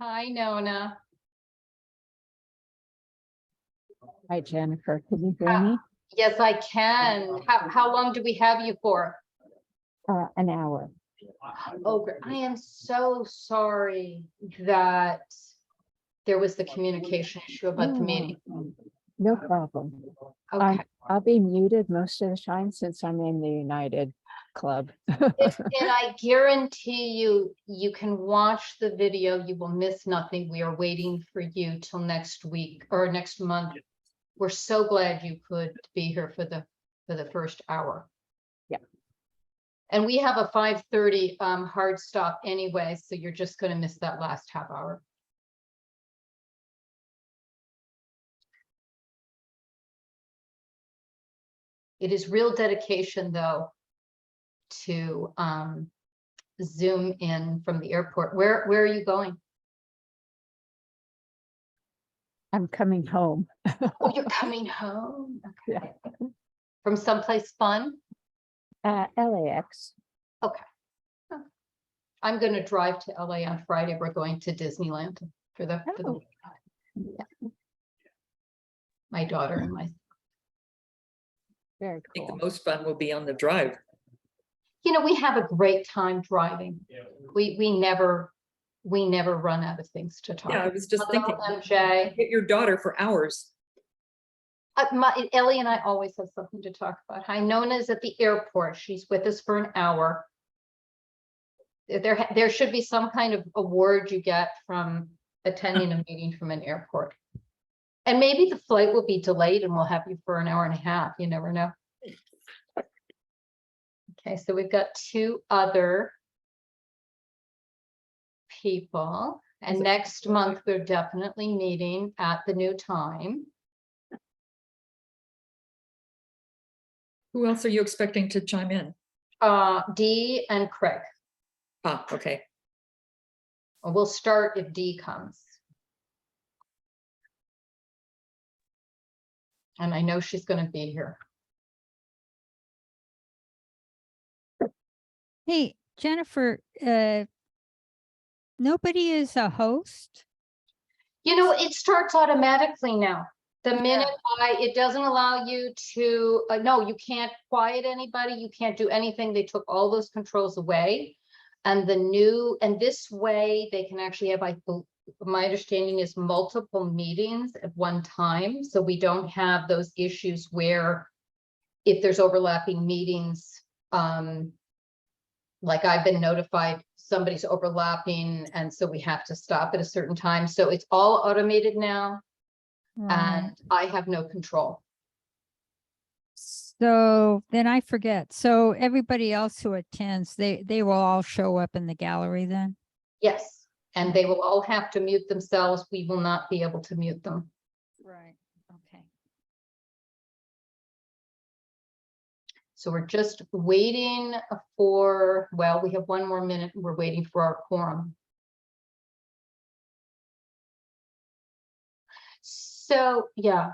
Hi, Nona. Hi, Jennifer. Can you hear me? Yes, I can. How long do we have you for? An hour. Oh, great. I am so sorry that there was the communication issue about the meeting. No problem. Okay. I'll be muted most of the time since I'm in the United Club. And I guarantee you, you can watch the video. You will miss nothing. We are waiting for you till next week or next month. We're so glad you could be here for the first hour. Yeah. And we have a 5:30 hard stop anyway, so you're just going to miss that last half hour. It is real dedication, though, to Zoom in from the airport. Where are you going? I'm coming home. Oh, you're coming home. Okay. Yeah. From someplace fun? LAX. Okay. I'm going to drive to LA on Friday. We're going to Disneyland for the yeah. My daughter and my. Very I think cool. the most fun will be on the drive. You know, we have a great time driving. We never run out of things to talk Yeah, I about. was just thinking, MJ. get your daughter for hours. Ellie and I always have something to talk about. Hi, Nona's at the airport. She's with us for an hour. There should be some kind of award you get from attending a meeting from an airport. And maybe the flight will be delayed and we'll have you for an hour and a half. You never know. Okay, so we've got two other people. And next month, we're definitely meeting at the new time. Who else are you expecting to chime in? Dee and Craig. Ah, okay. We'll start if Dee comes. And I know she's going to be here. Hey, Jennifer, nobody is a host? You know, it starts automatically now. The minute it doesn't allow you to, no, you can't quiet anybody. You can't do anything. They took all those controls away. And this way they can actually have, my understanding is multiple meetings at one time. So we don't have those issues where if there's overlapping meetings, like I've been notified somebody's overlapping and so we have to stop at a certain time. So it's all automated now. And I have no control. So then I forget. So everybody else who attends, they will all show up in the gallery then? Yes, and they will all have to mute themselves. We will not be able to mute them. Right. Okay. So we're just waiting for, well, we have one more minute. We're waiting for our quorum. So, yeah.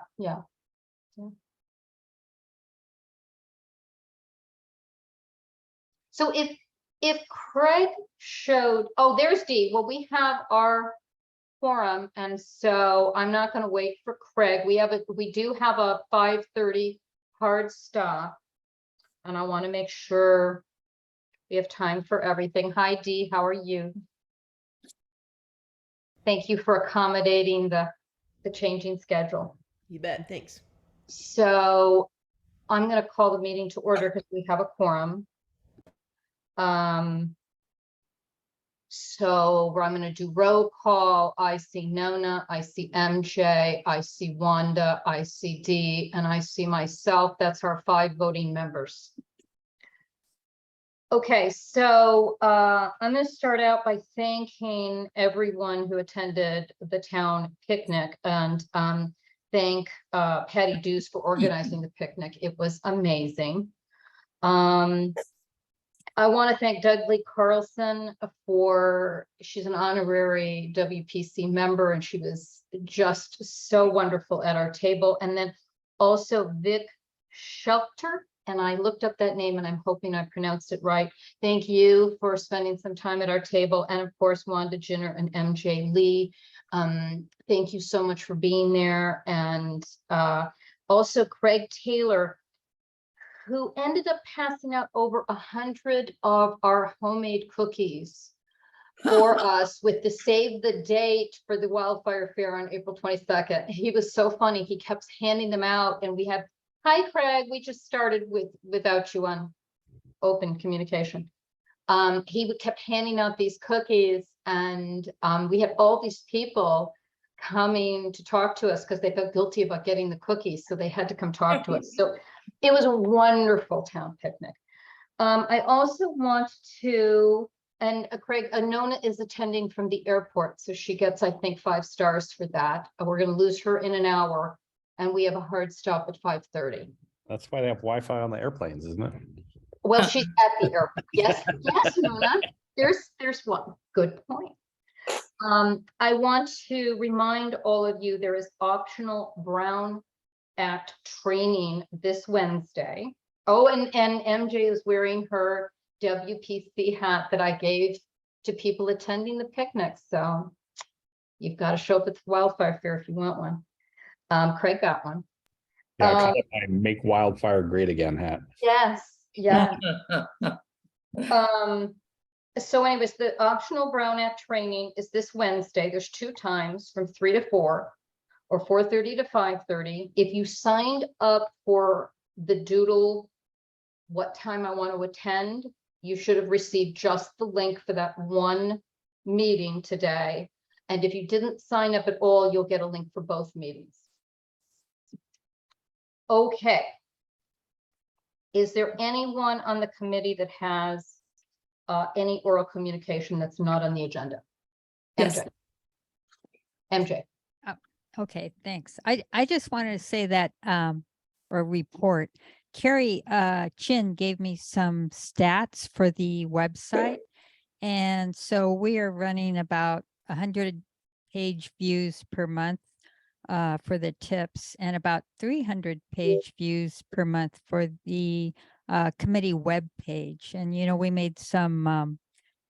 So if Craig showed, oh, there's Dee. Well, we have our quorum, and so I'm not going to wait for Craig. We do have a 5:30 hard stop, and I want to make sure we have time for everything. Hi, Dee. How are you? Thank you for accommodating the changing schedule. You bet. Thanks. So I'm going to call the meeting to order because we have a quorum. So I'm going to do roll call. I see Nona, I see MJ, I see Wanda, I see Dee, and I see myself. That's our 5 voting members. Okay, so I'm going to start out by thanking everyone who attended the town picnic and thank Patty Dews for organizing the picnic. It was amazing. I want to thank Dudley Carlson she's an honorary WPC member and she was just so wonderful at our table. And then also Vic Shelter. and I looked up that name and I'm hoping I pronounced it right. Thank you for spending some time at our table. And of course, Wanda Jinner and MJ Lee. Thank you so much for being there. And also Craig Taylor, who ended up passing out over 100 of our homemade cookies for us with the save the date for the Wildfire Fair on April 22nd. He was so funny. He kept handing them out, and we had, hi Craig, we just started without you on open communication. He kept handing out these cookies, and we had all these people coming to talk to us because they felt guilty about getting the cookies, so they had to come talk to us. So it was a wonderful town picnic. I also want to, and Craig, Nona is attending from the airport, so she gets, I think, 5 stars for that. We're going to lose her in an hour, and we have a hard stop at 5:30. That's why they have Wi-Fi on the airplanes, isn't it? Well, she's at the airport. Yes, yes, Nona. There's one. Good point. I want to remind all of you there is optional Brown Act training this Wednesday. Oh, and MJ is wearing her WPC hat that I gave to people attending the picnic. So you've got to show up at the Wildfire Fair if you want one. Craig got one. Yeah, I call it my Make Wildfire Great Again hat. Yes, yeah. So anyways, the optional Brown Act training is this Wednesday. There's 2 times from 3 to 4 or 4:30 to 5:30. If you signed up for the doodle, what time I want to attend, you should have received just the link for that one meeting today. And if you didn't sign up at all, you'll get a link for both meetings. Okay. Is there anyone on the committee that has any oral communication that's not on the agenda? Yes. MJ. Okay, thanks. I just wanted to say that, or report, Carrie Chin gave me some stats for the website. And so we are running about 100 page views per month for the tips, and about 300 page views per month for the committee web page. And, you know, we made some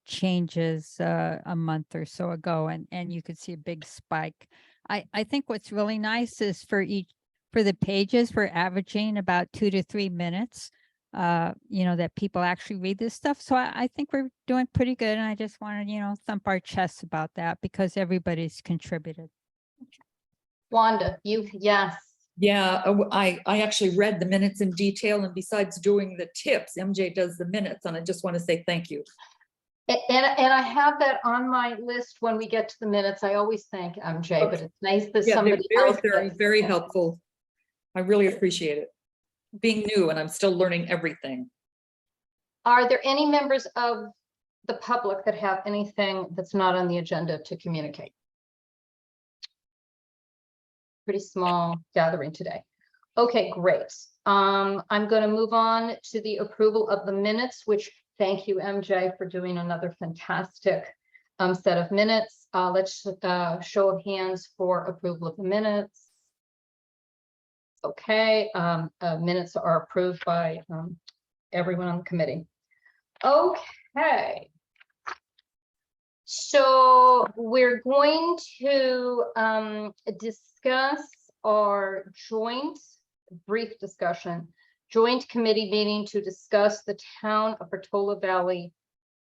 changes a month or so ago, and you could see a big spike. I think what's really nice is for the pages, we're averaging about 2 to 3 minutes, you know, that people actually read this stuff. So I think we're doing pretty good. And I just wanted, you know, thump our chests about that because everybody's contributed. Wanda, yes. Yeah, I actually read the minutes in detail, and besides doing the tips, MJ does the minutes, and I just want to say thank you. And I have that on my list when we get to the minutes. I always thank MJ, but it's nice that Yeah, somebody they're else. very, does. very helpful. I really appreciate it. Being new, and I'm still learning everything. Are there any members of the public that have anything that's not on the agenda to communicate? Pretty small gathering today. Okay, great. I'm going to move on to the approval of the minutes, which thank you, MJ, for doing another fantastic set of minutes. Let's show of hands for approval of the minutes. Okay, minutes are approved by everyone on the committee. Okay. So we're going to discuss our brief discussion, joint committee meeting to discuss the town of Portola Valley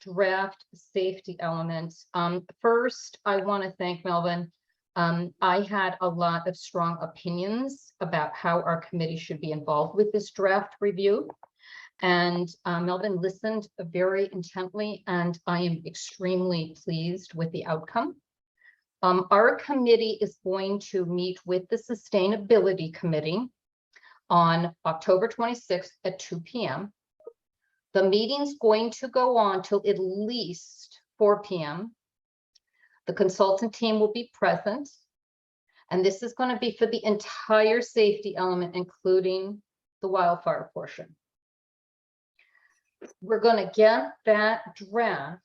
draft safety elements. First, I want to thank Melvin. I had a lot of strong opinions about how our committee should be involved with this draft review. And Melvin listened very intently, and I am extremely pleased with the outcome. Our committee is going to meet with the Sustainability Committee on October 26th at 2 p.m. The meeting's going to go on till at least 4 p.m. The consultant team will be present, and this is going to be for the entire safety element, including the wildfire portion. We're going to get that draft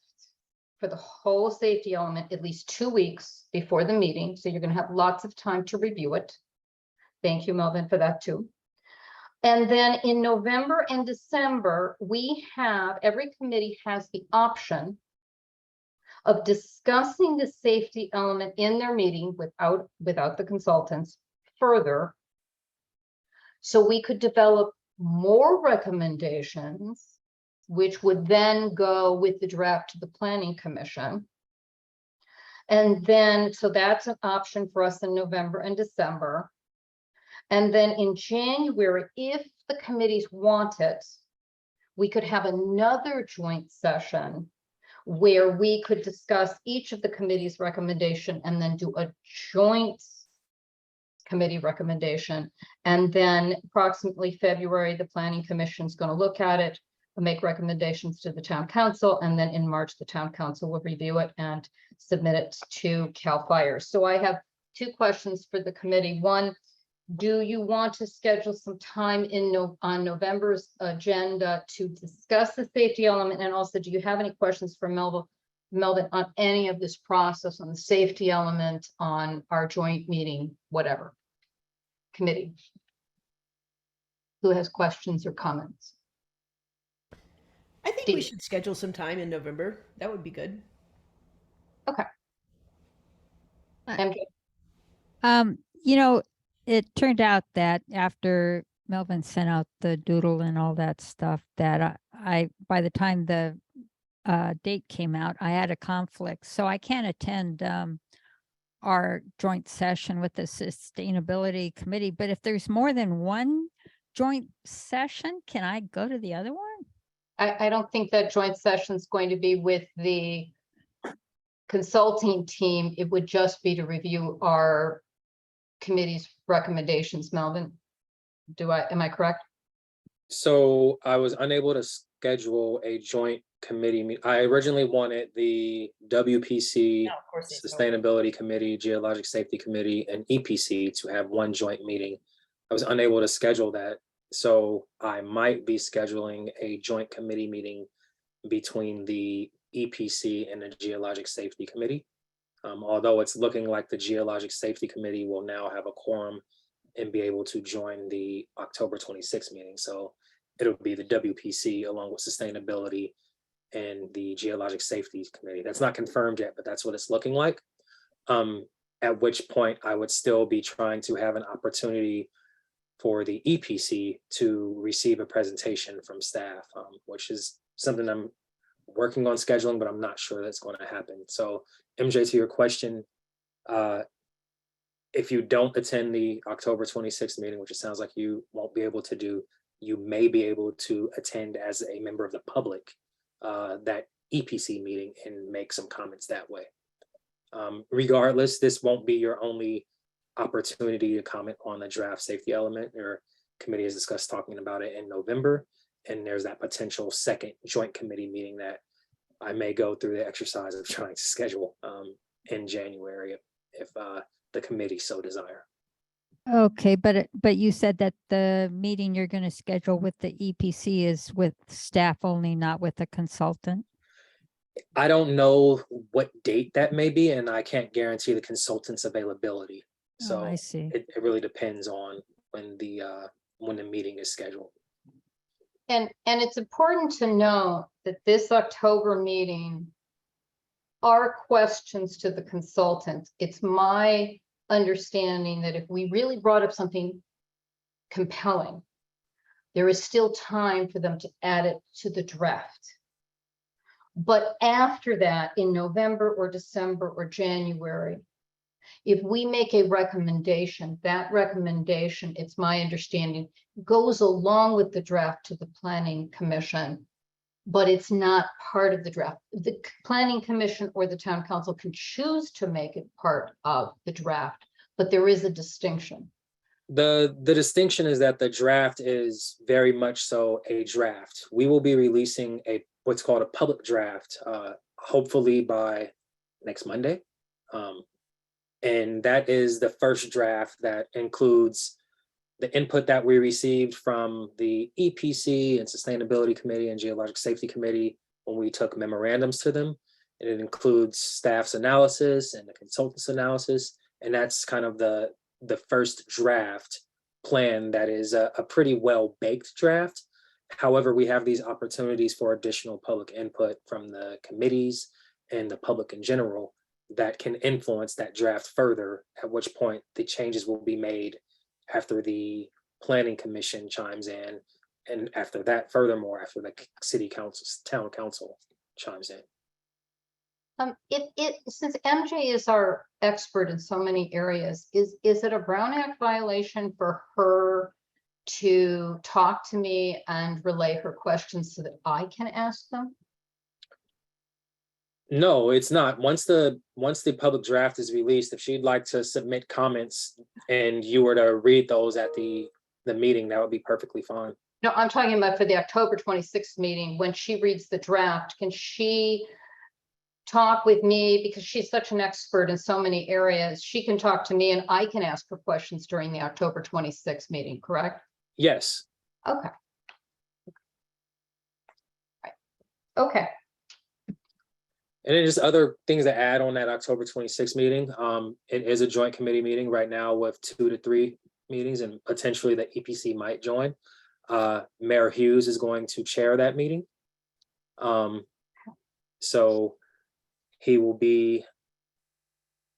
for the whole safety element at least 2 weeks before the meeting. So you're going to have lots of time to review it. Thank you, Melvin, for that too. And then in November and December, every committee has the option of discussing the safety element in their meeting without the consultants further. So we could develop more recommendations, which would then go with the draft to the Planning Commission. And then, so that's an option for us in November and December. And then in January, if the committees want it, we could have another joint session where we could discuss each of the committee's recommendation and then do a joint committee recommendation. And then approximately February, the Planning Commission is going to look at it, make recommendations to the town council, and then in March, the town council will review it and submit it to CAL FIRE. So I have two questions for the committee. One, do you want to schedule some time on November's agenda to discuss the safety element? And also, do you have any questions for Melvin on any of this process, on the safety element, on our joint meeting, whatever committee? Who has questions or comments? I think we Steve. should schedule some time in November. That would be good. MJ? It turned out that after Melvin sent out the doodle and all that stuff, that I by the time the date came out, I had a conflict. So I can't attend our joint session with the Sustainability Committee. But if there's more than one joint session, can I go to the other one? I don't think that joint session is going to be with the consulting team. It would just be to review our committee's recommendations. Melvin, am I correct? So I was unable to schedule a joint committee meet. I originally wanted the WPC, No, of course it's Sustainability Committee, Geologic Safety Committee, and EPC to have one joint meeting. I was unable to schedule that. So I might be scheduling a joint committee meeting between the EPC and the Geologic Safety Committee. Although it's looking like the Geologic Safety Committee will now have a quorum and be able to join the October 26th meeting. So it'll be the WPC along with Sustainability and the Geologic Safety Committee. That's not confirmed yet, but that's what it's looking like. At which point I would still be trying to have an opportunity for the EPC to receive a presentation from staff, which is something I'm working on scheduling, but I'm not sure that's going to happen. So MJ, to your question, if you don't attend the October 26th meeting, which it sounds like you won't be able to do, you may be able to attend as a member of the public that EPC meeting and make some comments that way. Regardless, this won't be your only opportunity to comment on the draft safety element. Your committee has discussed talking about it in November, and there's that potential second joint committee meeting that I may go through the exercise of trying to schedule in January if the committee so desire. Okay, but you said that the meeting you're going to schedule with the EPC is with staff only, not with a consultant? I don't know what date that may be, and I can't guarantee the consultant's availability. So I see. it really depends on when the meeting is scheduled. And it's important to know that this October meeting are questions to the consultant. It's my understanding that if we really brought up something compelling, there is still time for them to add it to the draft. But after that, in November or December or January, if we make a recommendation, that recommendation, it's my understanding, goes along with the draft to the Planning Commission, but it's not part of the draft. The Planning Commission or the Town Council can choose to make it part of the draft, but there is a distinction. The distinction is that the draft is very much so a draft. We will be releasing what's called a public draft, hopefully by next Monday. And that is the first draft that includes the input that we received from the EPC and Sustainability Committee and Geologic Safety Committee when we took memorandums to them. And it includes staff's analysis and the consultant's analysis. And that's kind of the first draft, plan that is a pretty well-baked draft. However, we have these opportunities for additional public input from the committees and the public in general that can influence that draft further, at which point the changes will be made after the planning commission chimes in. And after that, furthermore, after the city council, town council chimes in. Since MJ is our expert in so many areas, is it a Brown Act violation for her to talk to me and relay her questions so that I can ask them? No, it's not. Once the public draft is released, if she'd like to submit comments and you were to read those at the meeting, that would be perfectly fine. No, I'm talking about for the October 26th meeting, when she reads the draft, can she talk with me, because she's such an expert in so many areas? She can talk to me and I can ask her questions during the October 26th meeting, correct? Yes. Okay. Okay. And then just other things to add on that October 26th meeting. It is a joint committee meeting right now with 2 to 3 meetings, and potentially the EPC might join. Mayor Hughes is going to chair that meeting. So he will be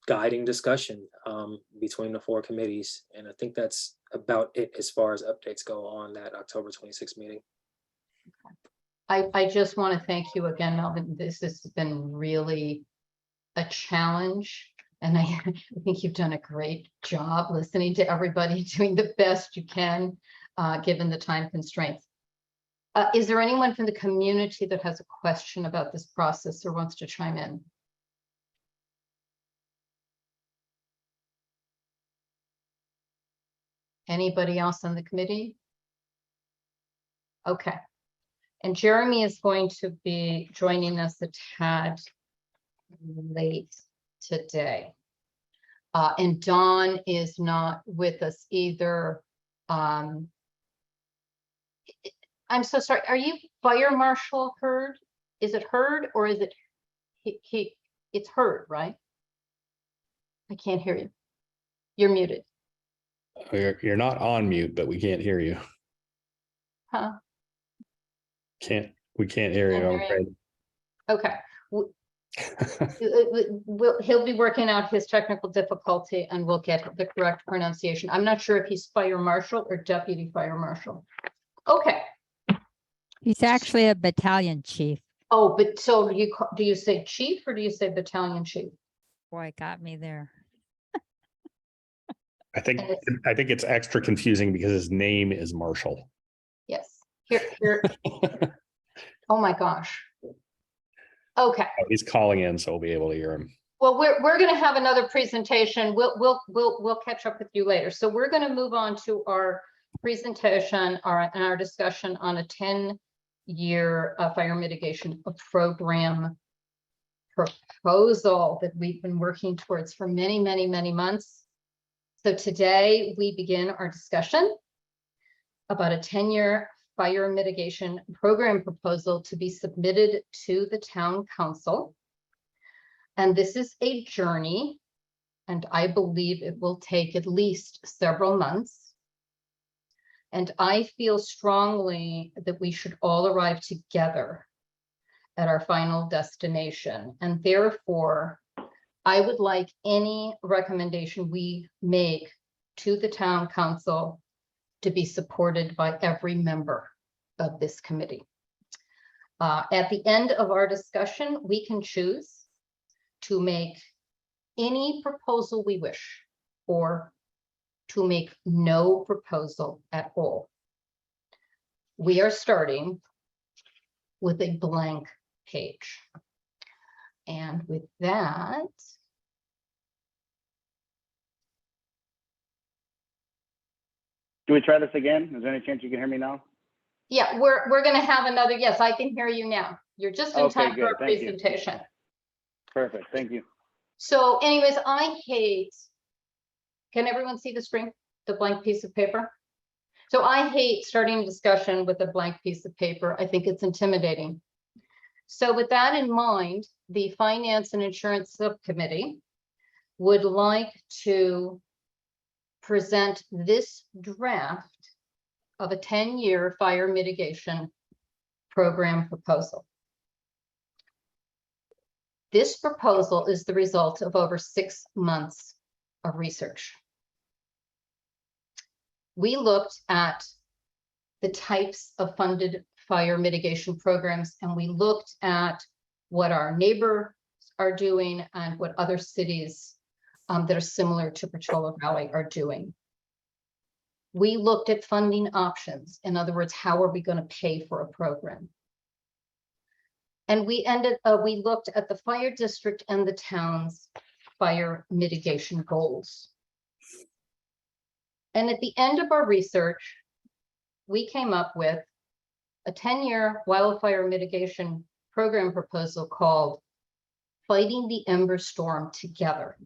guiding discussion between the 4 committees. And I think that's about it as far as updates go on that October 26th meeting. I just want to thank you again, Melvin. This has been really a challenge. And I think you've done a great job listening to everybody, doing the best you can, given the time constraints. Is there anyone from the community that has a question about this process or wants to chime in? Anybody else on the committee? Okay. And Jeremy is going to be joining us a tad late today. And Dawn is not with us either. I'm so sorry. Are you Fire Marshal Heard? Is it Heard or is it it's Heard, right? I can't hear you. You're muted. You're not on mute, but we can't hear you. Huh? We can't hear you, I'm afraid. Okay. He'll be working out his technical difficulty and we'll get the correct pronunciation. I'm not sure if he's Fire Marshal or Deputy Fire Marshal. Okay. He's actually a battalion chief. Oh, but so do you say chief or do you say battalion chief? Boy, got me there. I think it's extra confusing because his name is Marshall. Yes. Here. Oh my gosh. Okay. He's calling in, so we'll be able to hear him. Well, we're going to have another presentation. We'll catch up with you later. So we're going to move on to our presentation and our discussion on a 10-year fire mitigation program proposal that we've been working towards for many, many, many months. So today we begin our discussion about a 10-year fire mitigation program proposal to be submitted to the town council. And this is a journey, and I believe it will take at least several months. And I feel strongly that we should all arrive together at our final destination. And therefore, I would like any recommendation we make to the town council to be supported by every member of this committee. At the end of our discussion, we can choose to make any proposal we wish or to make no proposal at all. We are starting with a blank page. And with that, Do we try this again? Is there any chance you can hear me now? yeah, we're going to have another. Yes, I can hear you now. You're just in Okay, time for good. our Thank you. presentation. Perfect. Thank you. So anyways, I hate, can everyone see the screen, the blank piece of paper? So I hate starting a discussion with a blank piece of paper. I think it's intimidating. So with that in mind, the Finance and Insurance Subcommittee would like to present this draft of a 10-year fire mitigation program proposal. This proposal is the result of over 6 months of research. We looked at the types of funded fire mitigation programs, and we looked at what our neighbors are doing and what other cities that are similar to Portola Valley are doing. We looked at funding options. In other words, how are we going to pay for a program? And we looked at the fire district and the town's fire mitigation goals. And at the end of our research, we came up with a 10-year wildfire mitigation program proposal called Fighting the Ember Storm Together.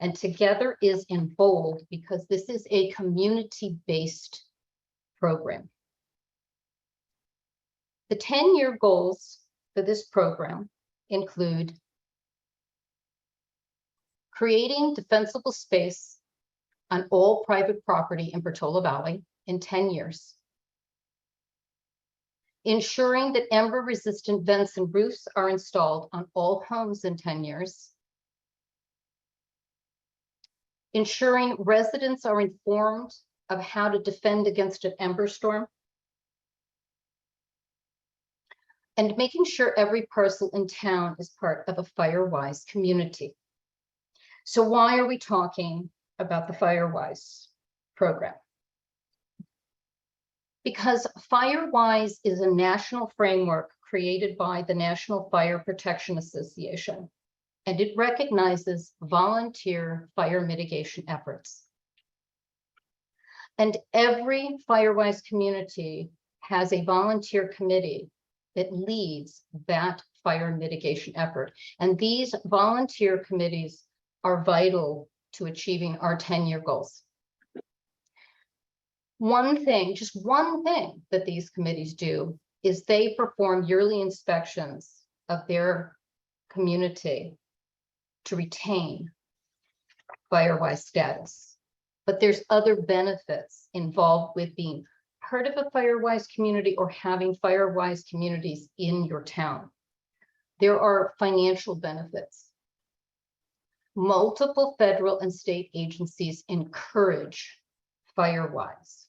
And together is in bold because this is a community-based program. The 10-year goals for this program include creating defensible space on all private property in Portola Valley in 10 years, ensuring that ember-resistant vents and roofs are installed on all homes in 10 years, ensuring residents are informed of how to defend against an ember storm, and making sure every parcel in town is part of a fire-wise community. So why are we talking about the fire-wise program? Because fire-wise is a national framework created by the National Fire Protection Association, and it recognizes volunteer fire mitigation efforts. And every fire-wise community has a volunteer committee that leads that fire mitigation effort. And these volunteer committees are vital to achieving our 10-year goals. One thing, just one thing that these committees do is they perform yearly inspections of their community to retain fire-wise status. But there's other benefits involved with being part of a fire-wise community or having fire-wise communities in your town. There are financial benefits. Multiple federal and state agencies encourage fire-wise.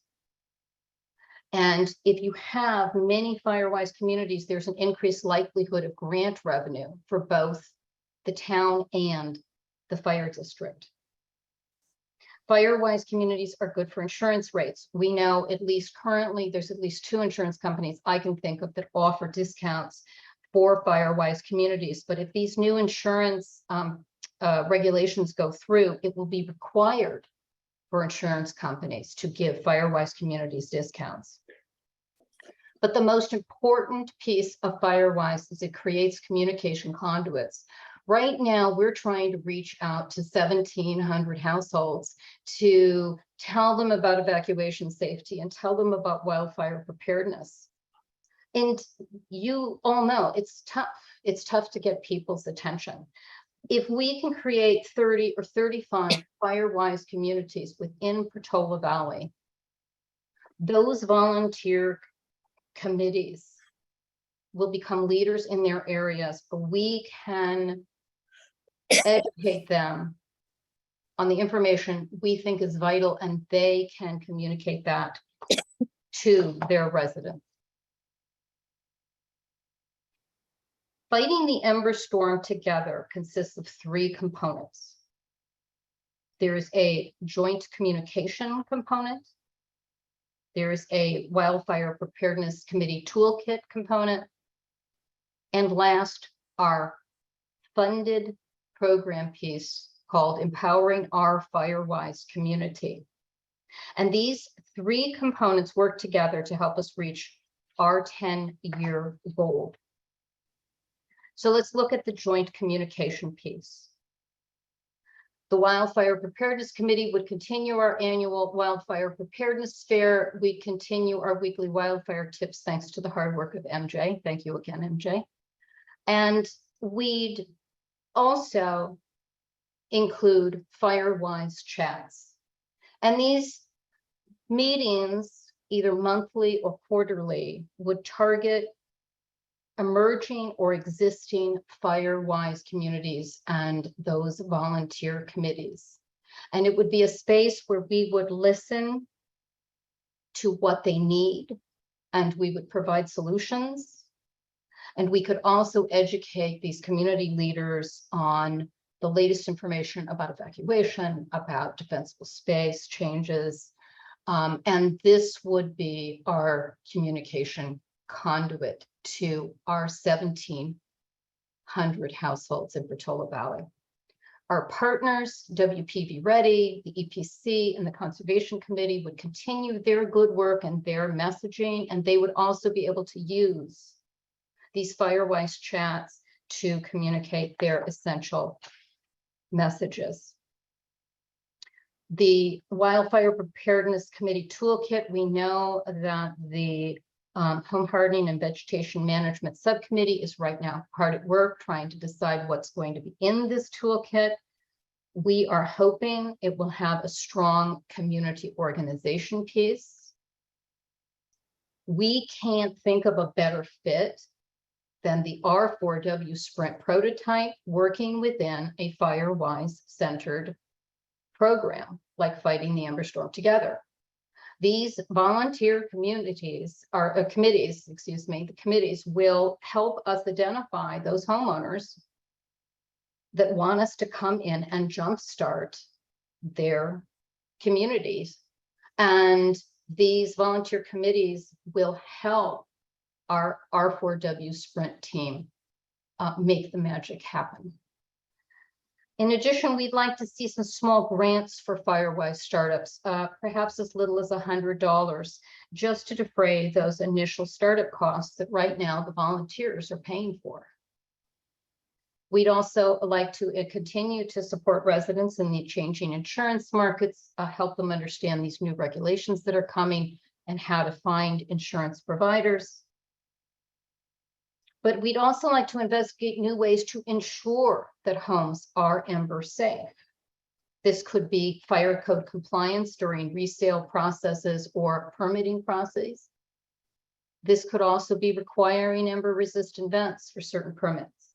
And if you have many fire-wise communities, there's an increased likelihood of grant revenue for both the town and the fire district. Fire-wise communities are good for insurance rates. We know at least currently there's at least 2 insurance companies I can think of that offer discounts for fire-wise communities. But if these new insurance regulations go through, it will be required for insurance companies to give fire-wise communities discounts. But the most important piece of fire-wise is it creates communication conduits. Right now, we're trying to reach out to 1,700 households to tell them about evacuation safety and tell them about wildfire preparedness. And you all know it's tough. It's tough to get people's attention. If we can create 30 or 35 fire-wise communities within Portola Valley, those volunteer committees will become leaders in their areas, but we can educate them on the information we think is vital, and they can communicate that to their residents. Fighting the Ember Storm Together consists of 3 components. There's a joint communication component. There's a Wildfire Preparedness Committee Toolkit component. And last, our funded program piece called Empowering Our Fire-Wise Community. And these 3 components work together to help us reach our 10-year goal. So let's look at the joint communication piece. The Wildfire Preparedness Committee would continue our annual Wildfire Preparedness Fair. We continue our weekly wildfire tips thanks to the hard work of MJ. Thank you again, MJ. And we'd also include fire-wise chats. And these meetings, either monthly or quarterly, would target emerging or existing fire-wise communities and those volunteer committees. And it would be a space where we would listen to what they need, and we would provide solutions. And we could also educate these community leaders on the latest information about evacuation, about defensible space changes. And this would be our communication conduit to our 1,700 households in Portola Valley. Our partners, WPV Ready, the EPC, and the Conservation Committee would continue their good work and their messaging, and they would also be able to use these Firewise chats to communicate their essential messages. The Wildfire Preparedness Committee Toolkit, we know that the Home Hardening and Vegetation Management Subcommittee is right now hard at work trying to decide what's going to be in this toolkit. We are hoping it will have a strong community organization piece. We can't think of a better fit than the R4W Sprint prototype working within a Firewise centered program like Fighting the Ember Storm Together. These volunteer communities are committees, excuse me, the committees will help us identify those homeowners that want us to come in and jumpstart their communities. And these volunteer committees will help our R4W Sprint team make the magic happen. In addition, we'd like to see some small grants for Firewise startups, perhaps as little as $100, just to defray those initial startup costs that right now the volunteers are paying for. We'd also like to continue to support residents in the changing insurance markets, help them understand these new regulations that are coming and how to find insurance providers. But we'd also like to investigate new ways to ensure that homes are ember safe. This could be fire code compliance during resale processes or permitting processes. This could also be requiring ember resistant vents for certain permits.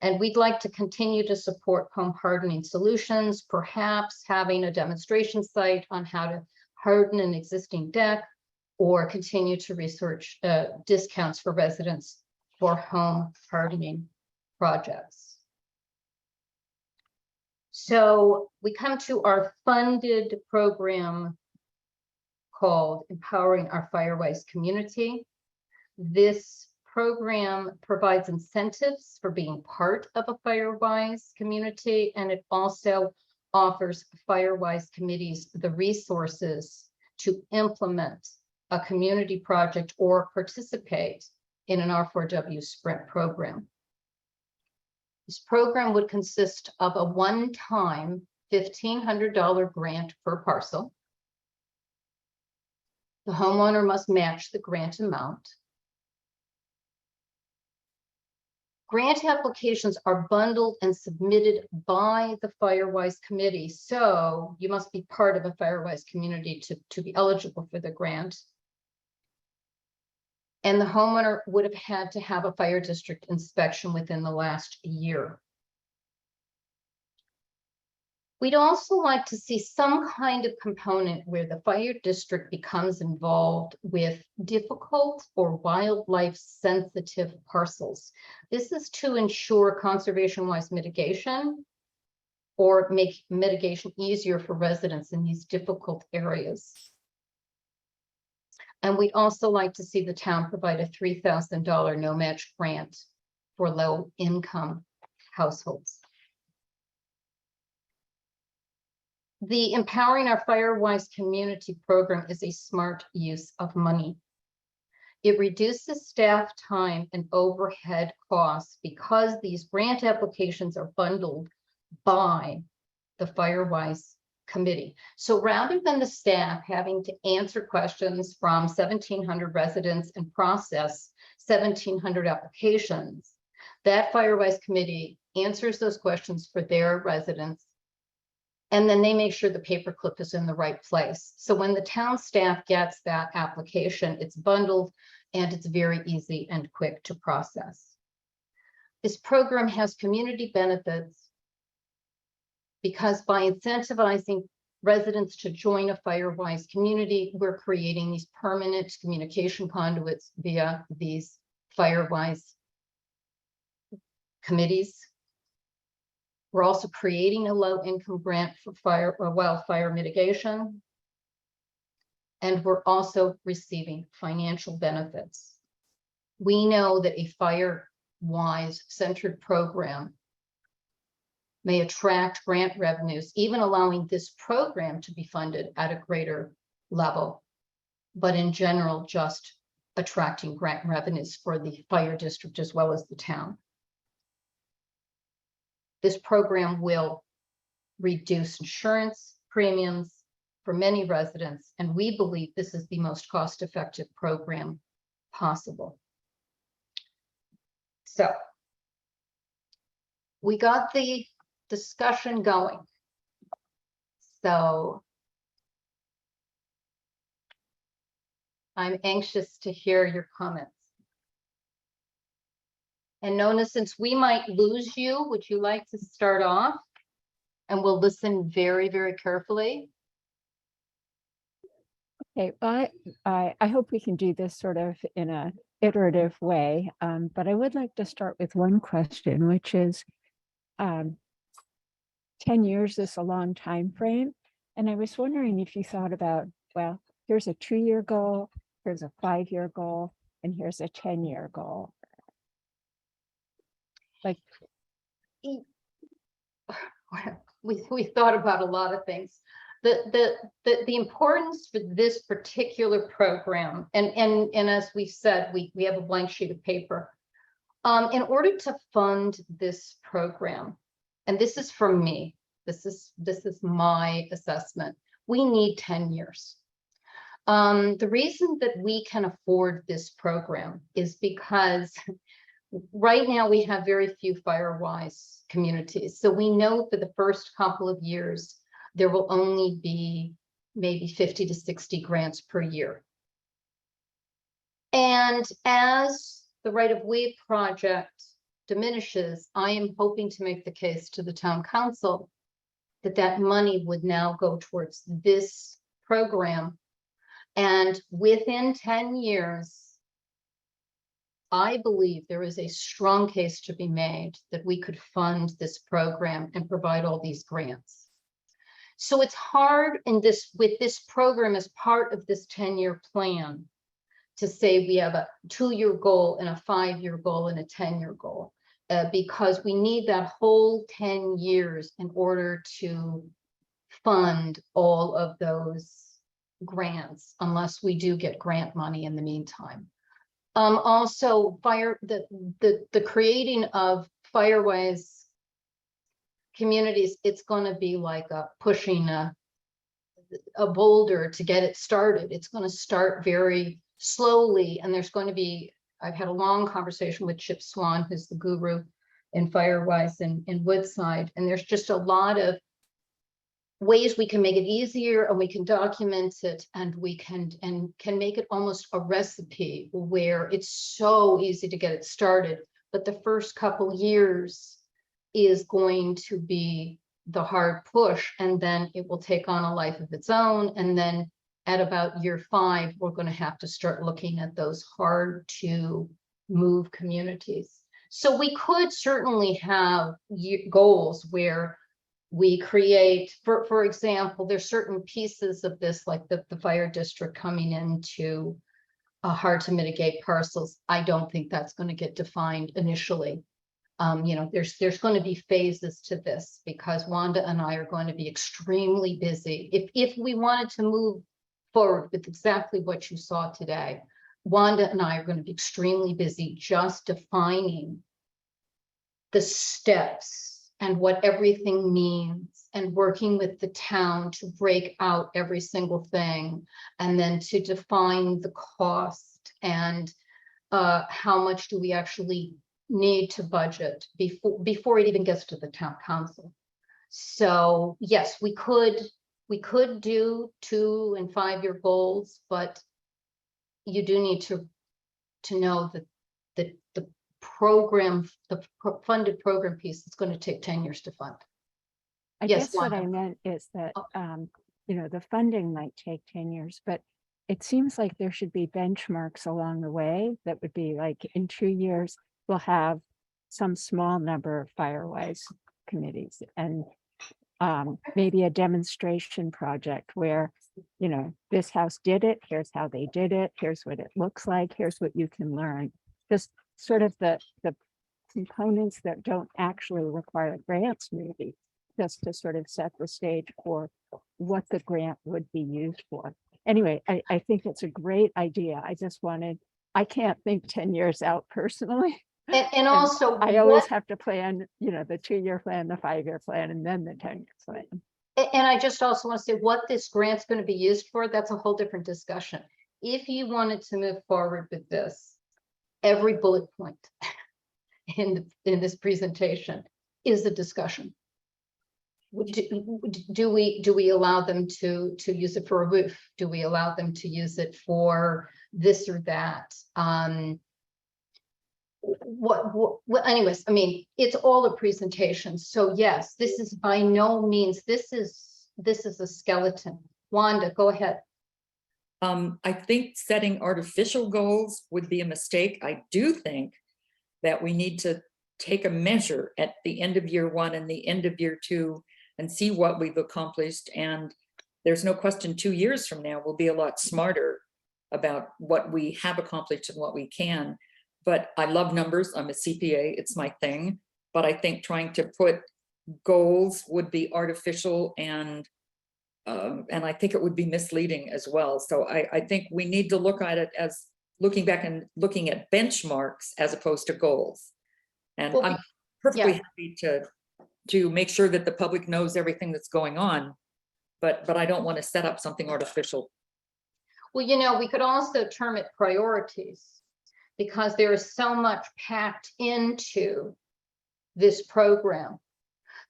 And we'd like to continue to support home hardening solutions, perhaps having a demonstration site on how to harden an existing deck, or continue to research discounts for residents for home hardening projects. So we come to our funded program called Empowering Our Firewise Community. This program provides incentives for being part of a Firewise community, and it also offers Firewise committees the resources to implement a community project or participate in an R4W Sprint program. This program would consist of a one-time $1,500 grant per parcel. The homeowner must match the grant amount. Grant applications are bundled and submitted by the Firewise committee, so you must be part of a Firewise community to be eligible for the grant. And the homeowner would have had to have a fire district inspection within the last year. We'd also like to see some kind of component where the fire district becomes involved with difficult or wildlife sensitive parcels. This is to ensure conservation-wise mitigation or make mitigation easier for residents in these difficult areas. And we'd also like to see the town provide a $3,000 no match grant for low income households. The Empowering Our Firewise Community program is a smart use of money. It reduces staff time and overhead costs because these grant applications are bundled by the Firewise committee. So rather than the staff having to answer questions from 1,700 residents and process 1,700 applications, that Firewise committee answers those questions for their residents And then they make sure the paperclip is in the right place. So when the town staff gets that application, it's bundled and it's very easy and quick to process. This program has community benefits because by incentivizing residents to join a FireWise community, we're creating these permanent communication conduits via these FireWise committees. We're also creating a low-income grant for wildfire mitigation. And we're also receiving financial benefits. We know that a FireWise centered program may attract grant revenues, even allowing this program to be funded at a greater level, but in general, just attracting grant revenues for the fire district as well as the town. This program will reduce insurance premiums for many residents, and we believe this is the most cost-effective program possible. So we got the discussion going. So I'm anxious to hear your comments. And Nona, since we might lose you, would you like to start off? And we'll listen very, very carefully. Okay, I hope we can do this sort of in a iterative way, but I would like to start with one question, which is 10 years is a long time frame. And I was wondering if you thought about, well, here's a 2-year goal, here's a 5-year goal, and here's a 10-year goal. Like, we thought about a lot of things. The importance for this particular program, and as we said, we have a blank sheet of paper. In order to fund this program, and this is from me, this is my assessment, we need 10 years. The reason that we can afford this program is because right now we have very few FireWise communities. So we know for the first couple of years, there will only be maybe 50 to 60 grants per year. And as the right-of-way project diminishes, I am hoping to make the case to the town council that that money would now go towards this program. And within 10 years, I believe there is a strong case to be made that we could fund this program and provide all these grants. So it's hard with this program as part of this 10-year plan to say we have a 2-year goal and a 5-year goal and a 10-year goal, because we need that whole 10 years in order to fund all of those grants, unless we do get grant money in the meantime. Also, the creating of FireWise communities, it's going to be like pushing a boulder to get it started. It's going to start very slowly, and there's going to be, I've had a long conversation with Chip Swan, who's the guru in FireWise in Woodside, and there's just a lot of ways we can make it easier, and we can document it, and we can make it almost a recipe where it's so easy to get it started. But the first couple years is going to be the hard push, and then it will take on a life of its own. And then at about year 5, we're going to have to start looking at those hard to move communities. So we could certainly have goals where we create, for example, there's certain pieces of this, like the fire district coming into hard to mitigate parcels. I don't think that's going to get defined initially. You know, there's going to be phases to this, because Wanda and I are going to be extremely busy. If we wanted to move forward with exactly what you saw today, Wanda and I are going to be extremely busy just defining the steps and what everything means, and working with the town to break out every single thing, and then to define the cost and how much do we actually need to budget before it even gets to the town council. So yes, we could do 2 and 5 year goals, but you do need to know that the program, funded program piece is going to take 10 years to fund. I Yes, guess what I Wanda. meant is that, Oh. the funding might take 10 years, but it seems like there should be benchmarks along the way that would be like in 2 years, we'll have some small number of Firewise committees and maybe a demonstration project where, this house did it, here's how they did it, here's what it looks like, here's what you can learn. Just sort of the components that don't actually require grants maybe, just to sort of set the stage for what the grant would be used for. Anyway, I think it's a great idea. I can't think 10 years out personally. And also, I always what- have to plan, the 2-year plan, the 5-year plan, and then the 10-year plan. and I just also want to say what this grant's going to be used for, that's a whole different discussion. If you wanted to move forward with this, every bullet point in this presentation is a discussion. Do we allow them to use it for a roof? Do we allow them to use it for this or that? Anyways, I mean, it's all a presentation. So yes, this is by no means, this is a skeleton. Wanda, go ahead. I think setting artificial goals would be a mistake. I do think that we need to take a measure at the end of year 1 and the end of year 2 and see what we've accomplished. And there's no question 2 years from now, we'll be a lot smarter about what we have accomplished and what we can. But I love numbers. I'm a CPA, it's my thing. But I think trying to put goals would be artificial and I think it would be misleading as well. So I think we need to look at it as looking back and looking at benchmarks as opposed to goals. And Well, I'm perfectly yeah. happy to make sure that the public knows everything that's going on, but I don't want to set up something artificial. Well, we could also term it priorities, because there is so much packed into this program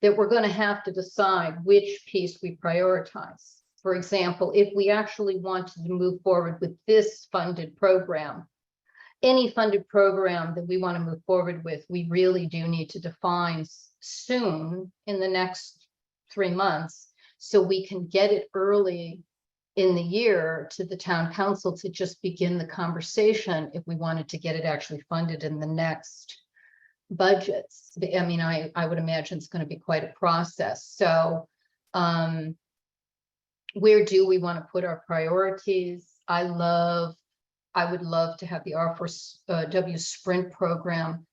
that we're going to have to decide which piece we prioritize. For example, if we actually wanted to move forward with this funded program, any funded program that we want to move forward with, we really do need to define soon in the next 3 months, so we can get it early in the year to the town council to just begin the conversation if we wanted to get it actually funded in the next budgets. I mean, I would imagine it's going to be quite a process. So where do we want to put our priorities? I would love to have the R4W sprint program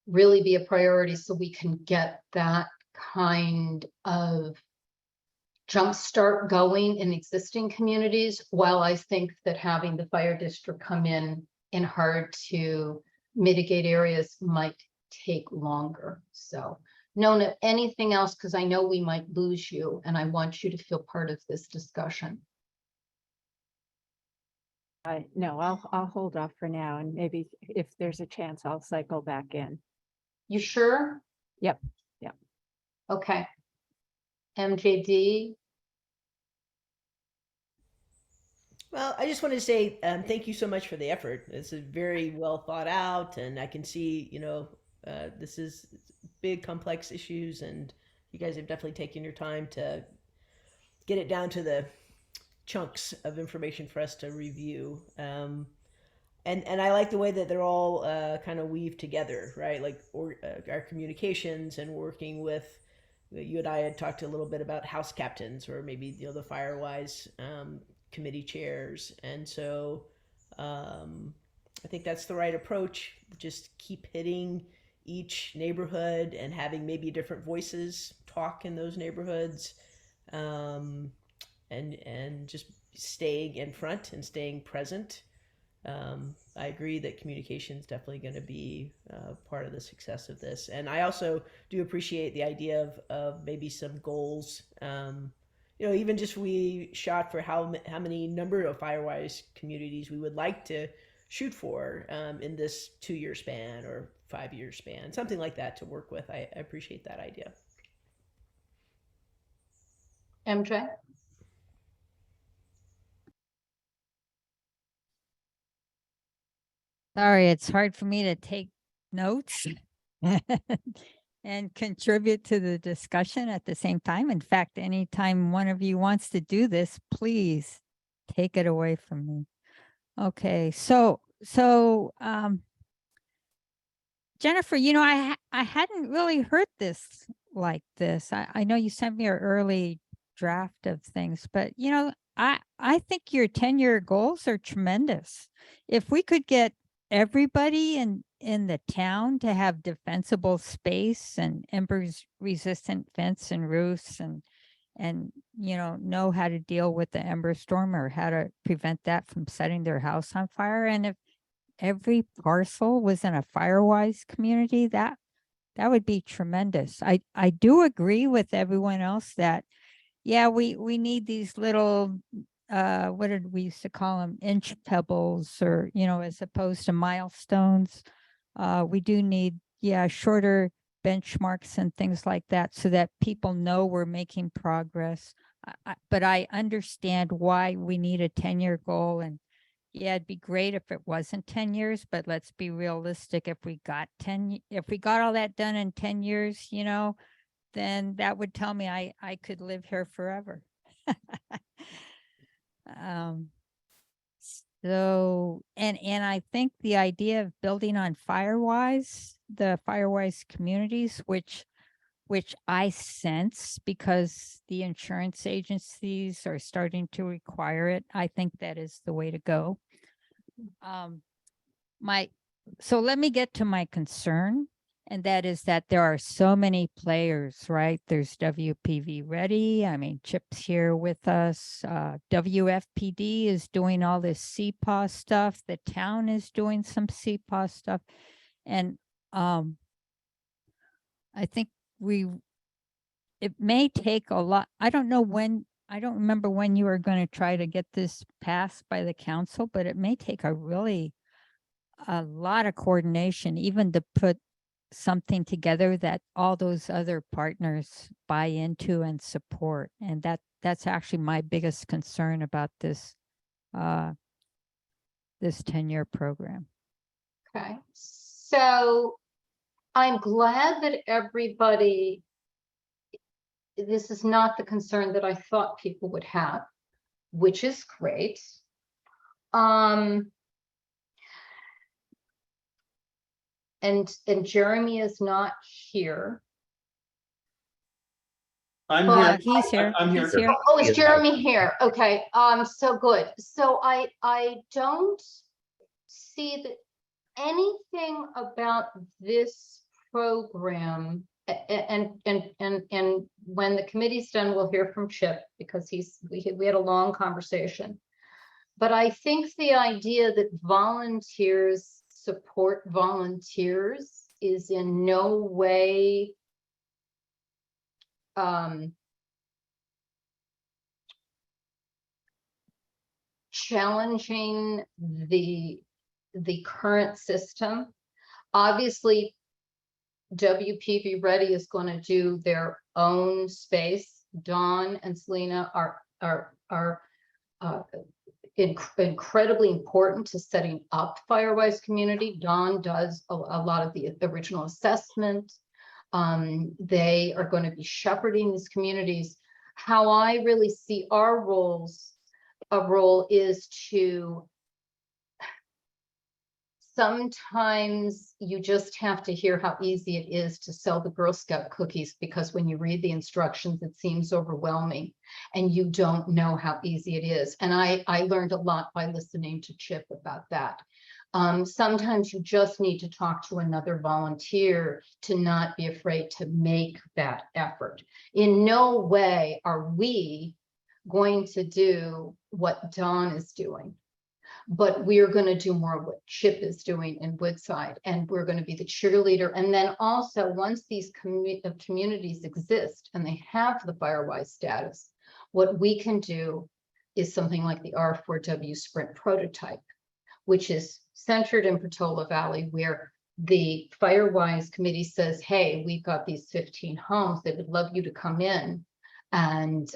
really be a priority so we can get that kind of jumpstart going in existing communities, while I think that having the fire district come in hard to mitigate areas might take longer. So Nona, anything else? Because I know we might lose you and I want you to feel part of this discussion. No, I'll hold off for now, and maybe if there's a chance, I'll cycle back in. You sure? Yep. Okay. MJD? Well, I just wanted to say thank you so much for the effort. This is very well thought out, and I can see, this is big, complex issues, and you guys have definitely taken your time to get it down to the chunks of information for us to review. And I like the way that they're all kind of weaved together, right? Like our communications and working with, you and I had talked a little bit about house captains, or maybe the Firewise committee chairs, and so I think that's the right approach. Just keep hitting each neighborhood and having maybe different voices talk in those neighborhoods, and just staying in front and staying present. I agree that communication is definitely going to be part of the success of this, and I also do appreciate the idea of maybe some goals. Even just we shot for how many number of Firewise communities we would like to shoot for in this 2-year span or 5-year span, something like that to work with. I appreciate that idea. MJ? Sorry, it's hard for me to take notes and contribute to the discussion at the same time. In fact, anytime one of you wants to do this, please take it away from me. Okay, so Jennifer, I hadn't really heard this like this. I know you sent me an early draft of things, but I think your 10-year goals are tremendous. If we could get everybody in the town to have defensible space and embers resistant fence and roofs and know how to deal with the ember storm or how to prevent that from setting their house on fire. And if every parcel was in a Firewise community, that would be tremendous. I do agree with everyone else that, yeah, we need these little, what did we used to call them? Inch pebbles, or, as opposed to milestones. We do need, shorter benchmarks and things like that so that people know we're making progress. But I understand why we need a 10-year goal. And yeah, it'd be great if it wasn't 10 years, but let's be realistic. If we got all that done in 10 years, then that would tell me I could live here forever. So, and I think the idea of building on Firewise, the Firewise communities, which I sense because the insurance agencies are starting to require it, I think that is the way to go. So let me get to my concern. And that is that there are so many players, right? There's WPV Ready. I mean, Chip's here with us. WFPD is doing all this CPAW stuff. The town is doing some CPAW stuff. And I think it may take a lot. I don't remember when you were going to try to get this passed by the council, but it may take a lot of coordination, even to put something together that all those other partners buy into and support. And that's actually my biggest concern about this 10-year program. Okay, so I'm glad that everybody, this is not the concern that I thought people would have, which is great. And Jeremy is not here. I'm But- here. He's here. I'm here. He's here. Oh, is Jeremy here? Okay, so good. So I don't see that anything about this program, and when the committee's done, we'll hear from Chip because we had a long conversation. But I think the idea that volunteers support volunteers is in no way challenging the current system. Obviously, WPV Ready is going to do their own space. Dawn and Selena are incredibly important to setting up Firewise community. Dawn does a lot of the original assessment. They are going to be shepherding these communities. How I really see our role is to, sometimes you just have to hear how easy it is to sell the Girl Scout cookies, because when you read the instructions, it seems overwhelming and you don't know how easy it is. And I learned a lot by listening to Chip about that. Sometimes you just need to talk to another volunteer to not be afraid to make that effort. In no way are we going to do what Dawn is doing, but we're going to do more of what Chip is doing in Woodside, and we're going to be the cheerleader. And then also, once these communities exist and they have the Firewise status, what we can do is something like the R4W Sprint prototype, which is centered in Portola Valley, where the Firewise committee says, hey, we've got these 15 homes, they would love you to come in and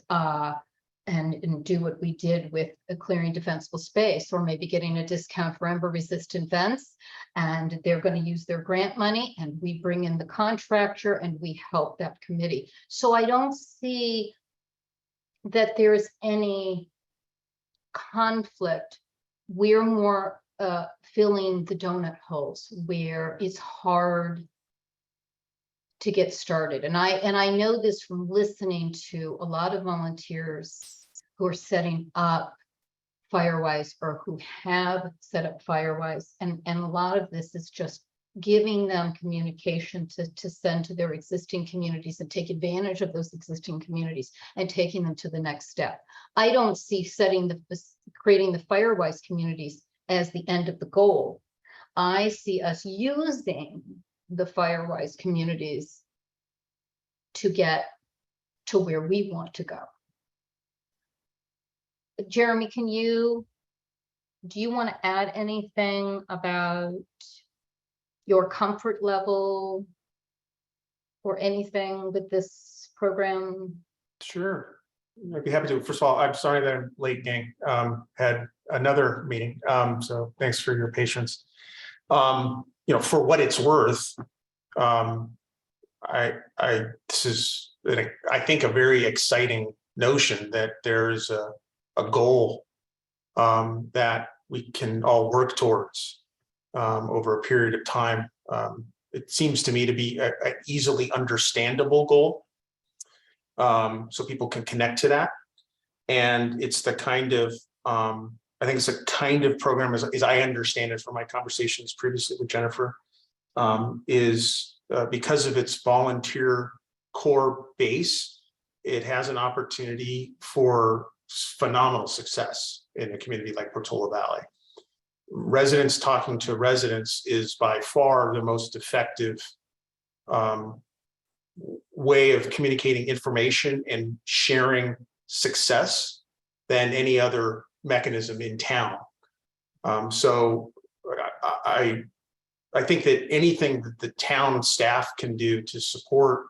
do what we did with a clearing defensible space, or maybe getting a discount for ember resistant vents. And they're going to use their grant money, and we bring in the contractor and we help that committee. So I don't see that there's any conflict. We're more filling the donut holes where it's hard to get started. And I know this from listening to a lot of volunteers who are setting up Firewise, or who have set up Firewise. And a lot of this is just giving them communication to send to their existing communities and take advantage of those existing communities and taking them to the next step. I don't see creating the Firewise communities as the end of the goal. I see us using the Firewise communities to get to where we want to go. Jeremy, do you want to add anything about your comfort level or anything with this program? Sure, I'd be happy to. First of all, I'm sorry that I'm late, gang. Had another meeting, so thanks for your patience. For what it's worth, this is, I think, a very exciting notion that there's a goal that we can all work towards over a period of time. It seems to me to be an easily understandable goal, so people can connect to that. And it's the kind of, I think it's a kind of program, as I understand it from my conversations previously with Jennifer, is because of its volunteer core base, it has an opportunity for phenomenal success in a community like Portola Valley. Residents talking to residents is by far the most effective way of communicating information and sharing success than any other mechanism in town. So I think that anything that the town staff can do to support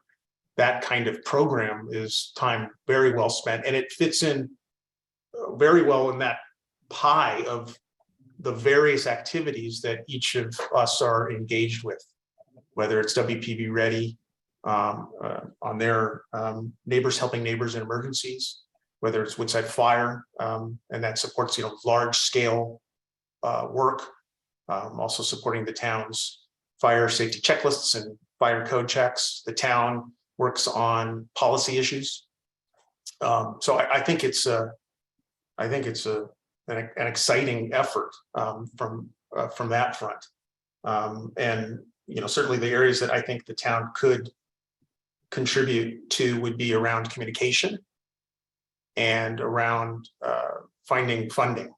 that kind of program is time very well spent, and it fits in very well in that pie of the various activities that each of us are engaged with, whether it's WPB Ready on their neighbors helping neighbors in emergencies, whether it's Woodside Fire, and that supports large scale work, also supporting the town's fire safety checklists and fire code checks. The town works on policy issues. So I think it's an exciting effort from that front. And certainly the areas that I think the town could contribute to would be around communication and around finding funding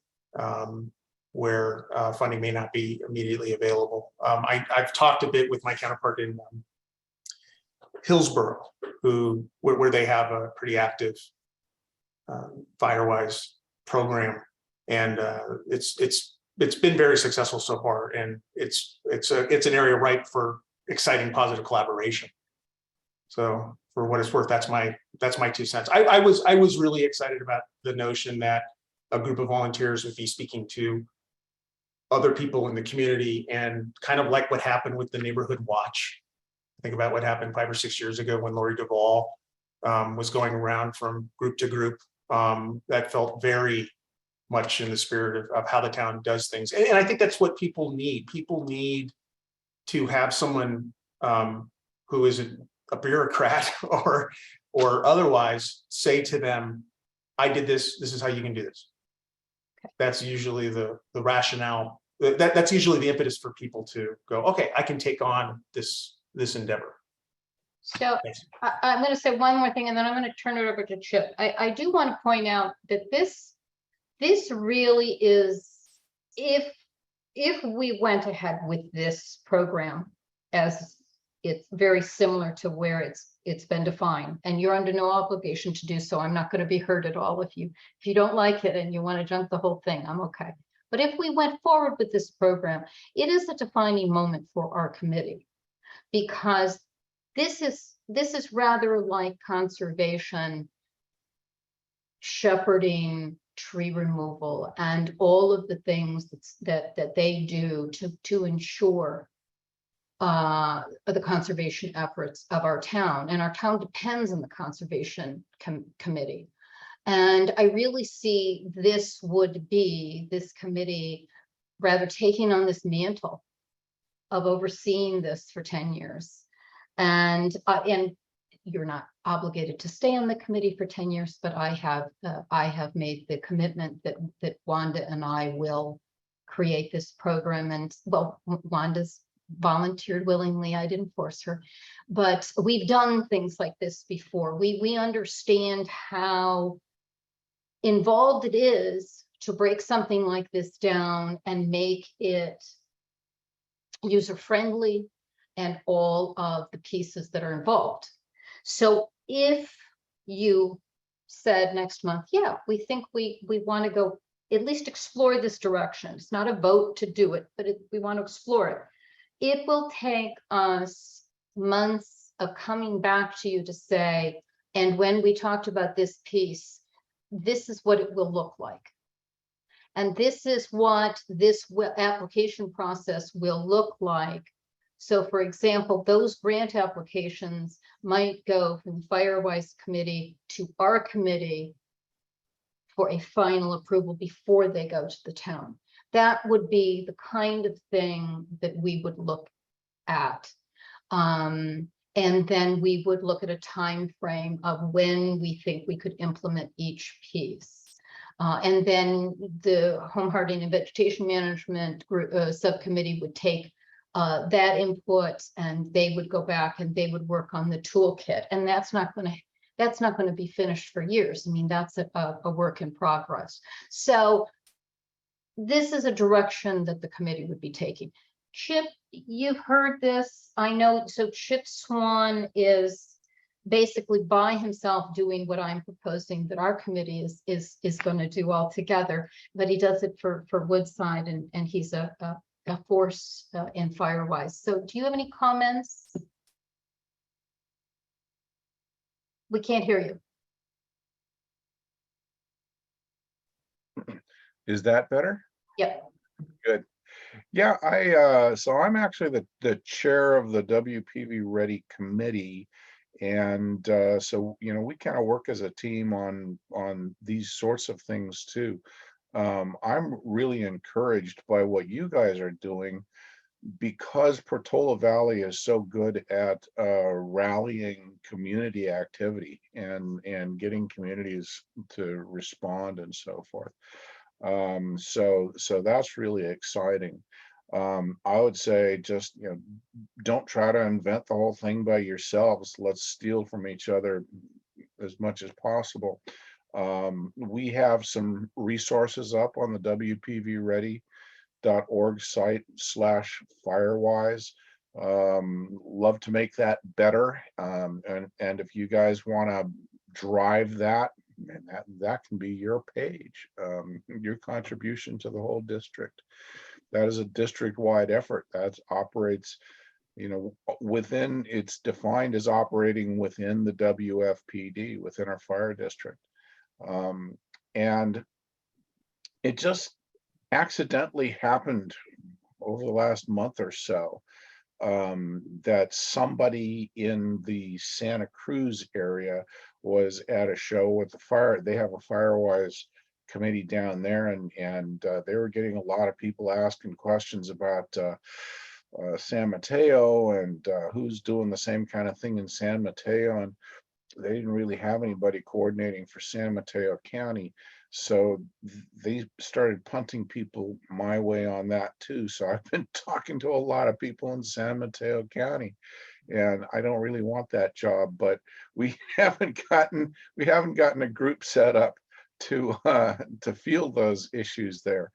where funding may not be immediately available. I've talked a bit with my counterpart in Hillsborough, where they have a pretty active Firewise program, and it's been very successful so far, and it's an area ripe for exciting positive collaboration. So for what it's worth, that's my 2 cents. I was really excited about the notion that a group of volunteers would be speaking to other people in the community, and kind of like what happened with the neighborhood watch. Think about what happened 5 or 6 years ago when Lori Duvall was going around from group to group. That felt very much in the spirit of how the town does things. And I think that's what people need. People need to have someone who isn't a bureaucrat or otherwise say to them, I did this, this is how you can do this. That's usually the rationale. That's usually the impetus for people to go, okay, I can take on this endeavor. So I'm going to say one more thing, and then I'm going to turn it over to Chip. I do want to point out that this really is, if we went ahead with this program, as it's very similar to where it's been defined, and you're under no obligation to do so. I'm not going to be hurt at all if you don't like it and you want to junk the whole thing. I'm okay. But if we went forward with this program, it is a defining moment for our committee, because this is rather like conservation shepherding tree removal and all of the things that they do to ensure the conservation efforts of our town, and our town depends on the conservation committee. And I really see this committee rather taking on this mantle of overseeing this for 10 years. And you're not obligated to stay on the committee for 10 years, but I have made the commitment that Wanda and I will create this program. And well, Wanda's volunteered willingly. I didn't force her, but we've done things like this before. We understand how involved it is to break something like this down and make it user-friendly and all of the pieces that are involved. So if you said next month, yeah, we think we want to go at least explore this direction. It's not a vote to do it, but we want to explore it. It will take us months of coming back to you to say, and when we talked about this piece, this is what it will look like. And this is what this application process will look like. So for example, those grant applications might go from the Firewise committee to our committee for a final approval before they go to the town. That would be the kind of thing that we would look at. And then we would look at a time frame of when we think we could implement each piece. And then the Home Hardening and Vegetation Management group, subcommittee would take that input, and they would go back and they would work on the toolkit. And that's not going to be finished for years. I mean, that's a work in progress. So this is a direction that the committee would be taking. Chip, you've heard this, I know. So Chip Swan is basically by himself doing what I'm proposing that our committee is going to do all together, but he does it for Woodside, and he's a force in Firewise. So do you have any comments? We can't hear you. Is that better? Yep. Good. Yeah, so I'm actually the chair of the WPV Ready Committee. And so, you know, we kind of work as a team on these sorts of things too. I'm really encouraged by what you guys are doing, because Portola Valley is so good at rallying community activity and getting communities to respond and so forth. So that's really exciting. I would say just, you know, don't try to invent the whole thing by yourselves. Let's steal from each other as much as possible. We have some resources up on the WPVReady.org site /Firewise. Love to make that better. And if you guys want to drive that, and that can be your page, your contribution to the whole district. That is a district-wide effort that operates, you know, within, it's defined as operating within the WFPD, within our fire district. And it just accidentally happened over the last month or so, that somebody in the Santa Cruz area was at a show with the fire. They have a Firewise committee down there, and they were getting a lot of people asking questions about San Mateo and who's doing the same kind of thing in San Mateo, and they didn't really have anybody coordinating for San Mateo County. So they started punting people my way on that too. So I've been talking to a lot of people in San Mateo County, and I don't really want that job, but we haven't gotten a group set up to field those issues there.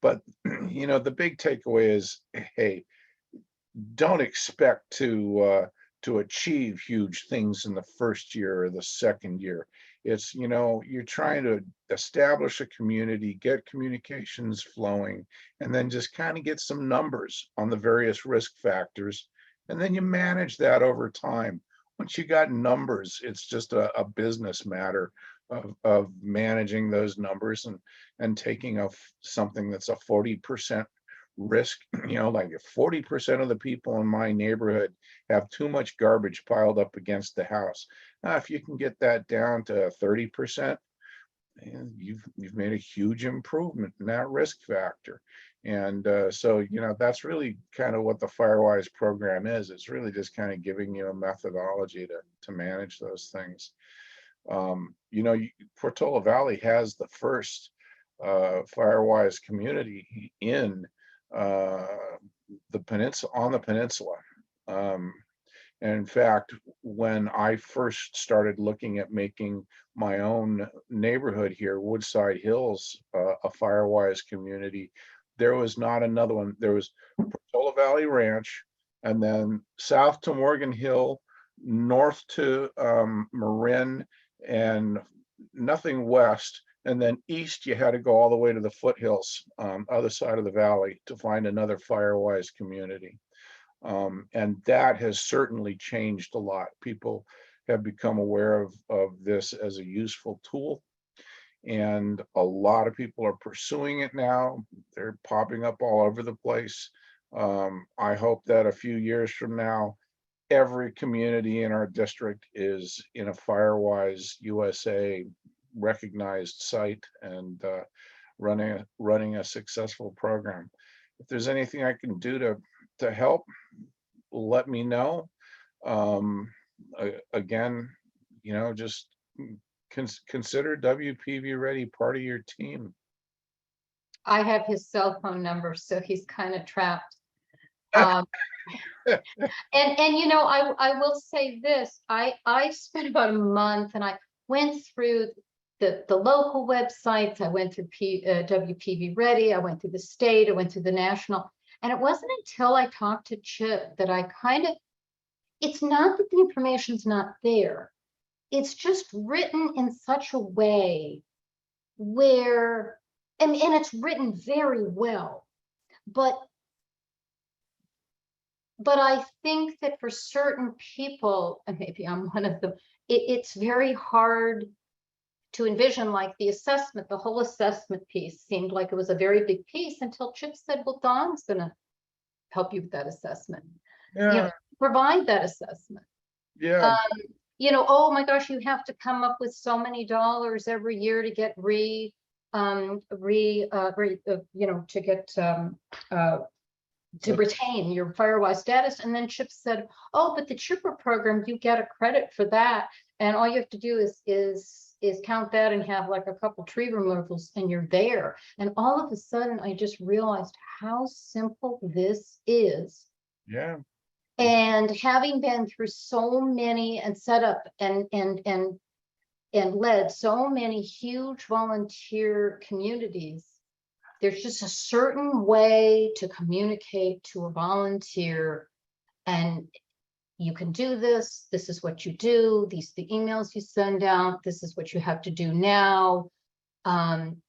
But you know, the big takeaway is, hey, don't expect to achieve huge things in the first year or the second year. It's, you know, you're trying to establish a community, get communications flowing, and then just kind of get some numbers on the various risk factors. And then you manage that over time. Once you got numbers, it's just a business matter of managing those numbers and taking something that's a 40% risk, like if 40% of the people in my neighborhood have too much garbage piled up against the house. Now, if you can get that down to 30%, and you've made a huge improvement in that risk factor. And so, that's really kind of what the Firewise program is. It's really just kind of giving you a methodology to manage those things. Portola Valley has the first Firewise community in the peninsula. And in fact, when I first started looking at making my own neighborhood here, Woodside Hills, a Firewise community, there was not another one. There was Portola Valley Ranch, and then south to Morgan Hill, north to Marin, and nothing west. And then east, you had to go all the way to the foothills, other side of the valley, to find another Firewise community. And that has certainly changed a lot. People have become aware of this as a useful tool. And a lot of people are pursuing it now. They're popping up all over the place. I hope that a few years from now, every community in our district is in a Firewise USA recognized site and running a successful program. If there's anything I can do to help, let me know. Again, just consider WPV Ready part of your team. I have his cell phone number, so he's kind of trapped. And I will say this, I spent about a month and I went through the local websites, I went through WPV Ready, I went through the state, I went through the national, and it wasn't until I talked to Chip that I it's not that the information's not there, it's just written in such a way where, and it's written very well, but I think that for certain people, and maybe I'm one of them, it's very hard to envision, like the assessment, the whole assessment piece seemed like it was a very big piece until Chip said, well, Don's gonna help you with that assessment. Yeah. Provide that assessment. Yeah. Oh my gosh, you have to come up with so many dollars every year to get to retain your Firewise status. And then Chip said, oh, but the Chipper program, you get a credit for that. And all you have to do is count that and have like a couple tree removals and you're there. And all of a sudden, I just realized how simple this is. Yeah. And having been through so many and set up and led so many huge volunteer communities, there's just a certain way to communicate to a volunteer, and you can do this. This is what you do. These are the emails you send out. This is what you have to do now. And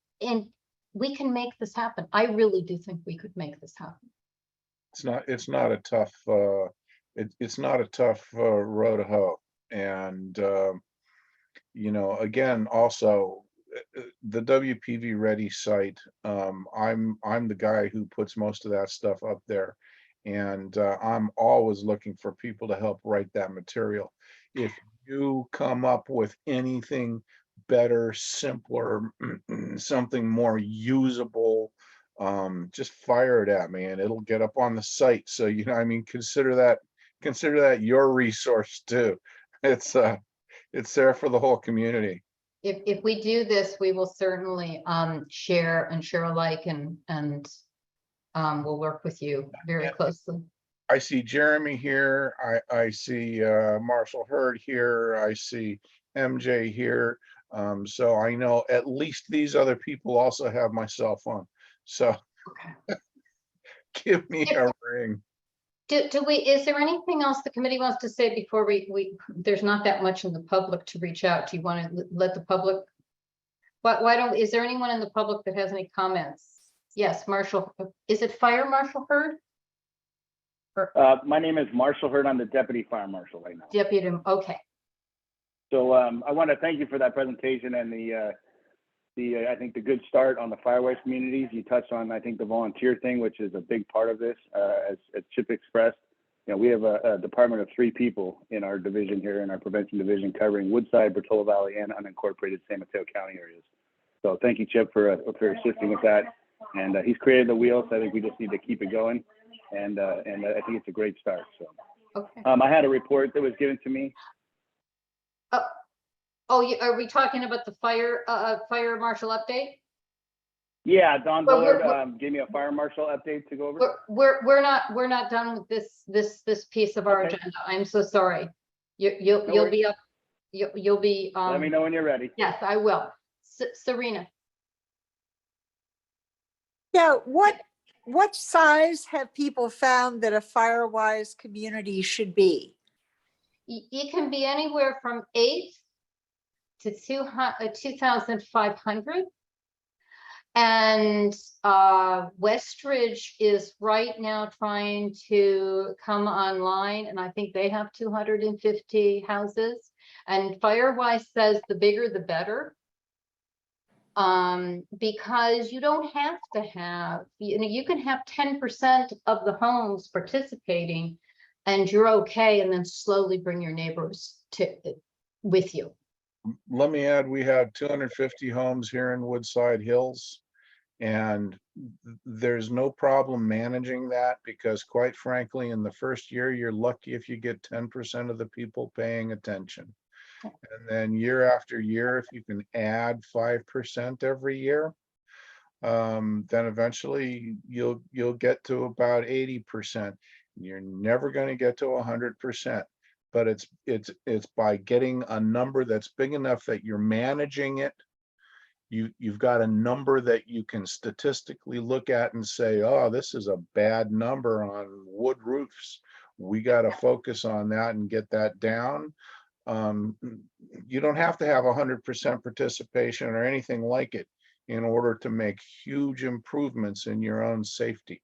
we can make this happen. I really do think we could make this happen. It's not a tough row to hoe. And again, also the WPV Ready site, I'm the guy who puts most of that stuff up there, and I'm always looking for people to help write that material. If you come up with anything better, simpler, something more usable, just fire it at me and it'll get up on the site. So consider that your resource too. It's there for the whole community. If we do this, we will certainly share alike, and we'll work with you very closely. I see Jeremy here. I see Marshal Hurd here. I see MJ here. So I know at least these other people also have my cell phone. So give me a ring. Is there anything else the committee wants to say before there's not that much in the public to reach out? Do you want to let the public? Is there anyone in the public that has any comments? Yes, Marshal. Is it Fire Marshal Hurd? My name is Marshal Hurd. I'm the Deputy Fire Marshal right now. Deputy, okay. So I want to thank you for that presentation and I think the good start on the firewise communities. You touched on, I think, the volunteer thing, which is a big part of this. As Chip expressed, you know, we have a department of 3 people in our division here, in our prevention division, covering Woodside, Bertola Valley, and unincorporated San Mateo County areas. So thank you, Chip, for assisting with that. And he's created the wheel, so I think we just need to keep it going. And I think it's a great start. So Okay. I had a report that was given to me. Are we talking about the fire marshal update? Yeah, Don Well, Bullard gave me a fire marshal update to go over. We're not done with this piece of our Okay. agenda. I'm so sorry. You'll worries. be up. You'll be. Let me know when you're ready. Yes, I will. Serena. Yeah, what size have people found that a firewise community should be? It can be anywhere from 8 to 2,500. And Westridge is right now trying to come online, and I think they have 250 houses. And Firewise says the bigger the better. Because you don't have to have, you can have 10% of the homes participating and you're okay, and then slowly bring your neighbors with you. Let me add, we have 250 homes here in Woodside Hills. And there's no problem managing that, because quite frankly, in the first year, you're lucky if you get 10% of the people paying attention. And then year after year, if you can add 5% every year, then eventually you'll get to about 80%. You're never going to get to 100%, but it's by getting a number that's big enough that you're managing it. You've got a number that you can statistically look at and say, oh, this is a bad number on wood roofs. We got to focus on that and get that down. You don't have to have 100% participation or anything like it in order to make huge improvements in your own safety.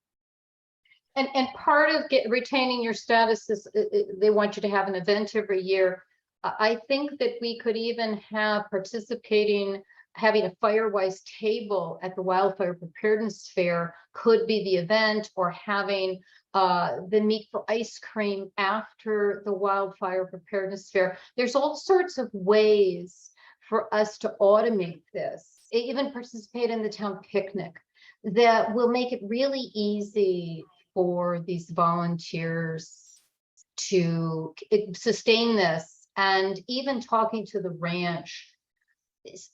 And part of retaining your status is they want you to have an event every year. I think that we could even have having a Firewise table at the Wildfire Preparedness Fair could be the event, or having the meat for ice cream after the Wildfire Preparedness Fair. There's all sorts of ways for us to automate this, even participate in the town picnic, that will make it really easy for these volunteers to sustain this. And even talking to the ranch,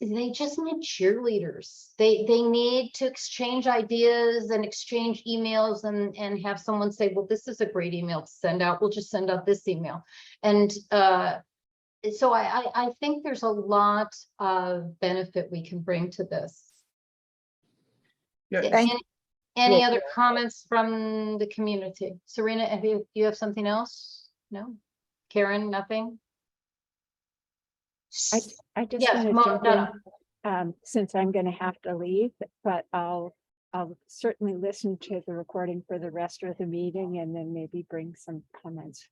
they just need cheerleaders. They need to exchange ideas and exchange emails, and have someone say, well, this is a great email to send out. We'll just send out this email. And so I think there's a lot of benefit we can bring to this. Yeah. Any other comments from the community? Serena, you have something else? No? Karen, nothing? I just Yes, want to jump in, since I'm going to have to leave, but I'll certainly listen to the recording for the rest of the meeting, and then maybe bring some comments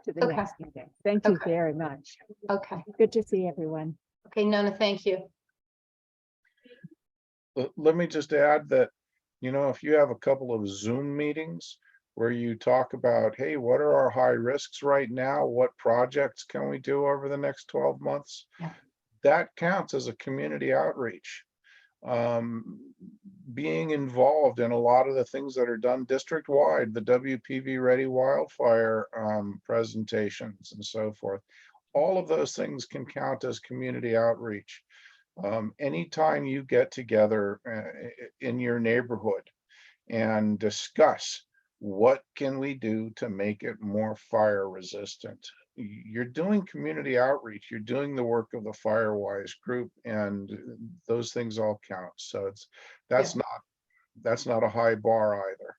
to the next meeting. Thank you very much. Okay. Good to see everyone. Okay, Nona, thank you. Let me just add that, if you have a couple of Zoom meetings where you talk about, hey, what are our high risks right now? What projects can we do over the next 12 months? Yeah. That counts as a community outreach. Being involved in a lot of the things that are done district-wide, the WPV Ready Wildfire presentations and so forth, all of those things can count as community outreach. Anytime you get together in your neighborhood and discuss what can we do to make it more fire resistant, you're doing community outreach, you're doing the work of the Firewise group, and those things all count. So that's not a high bar either.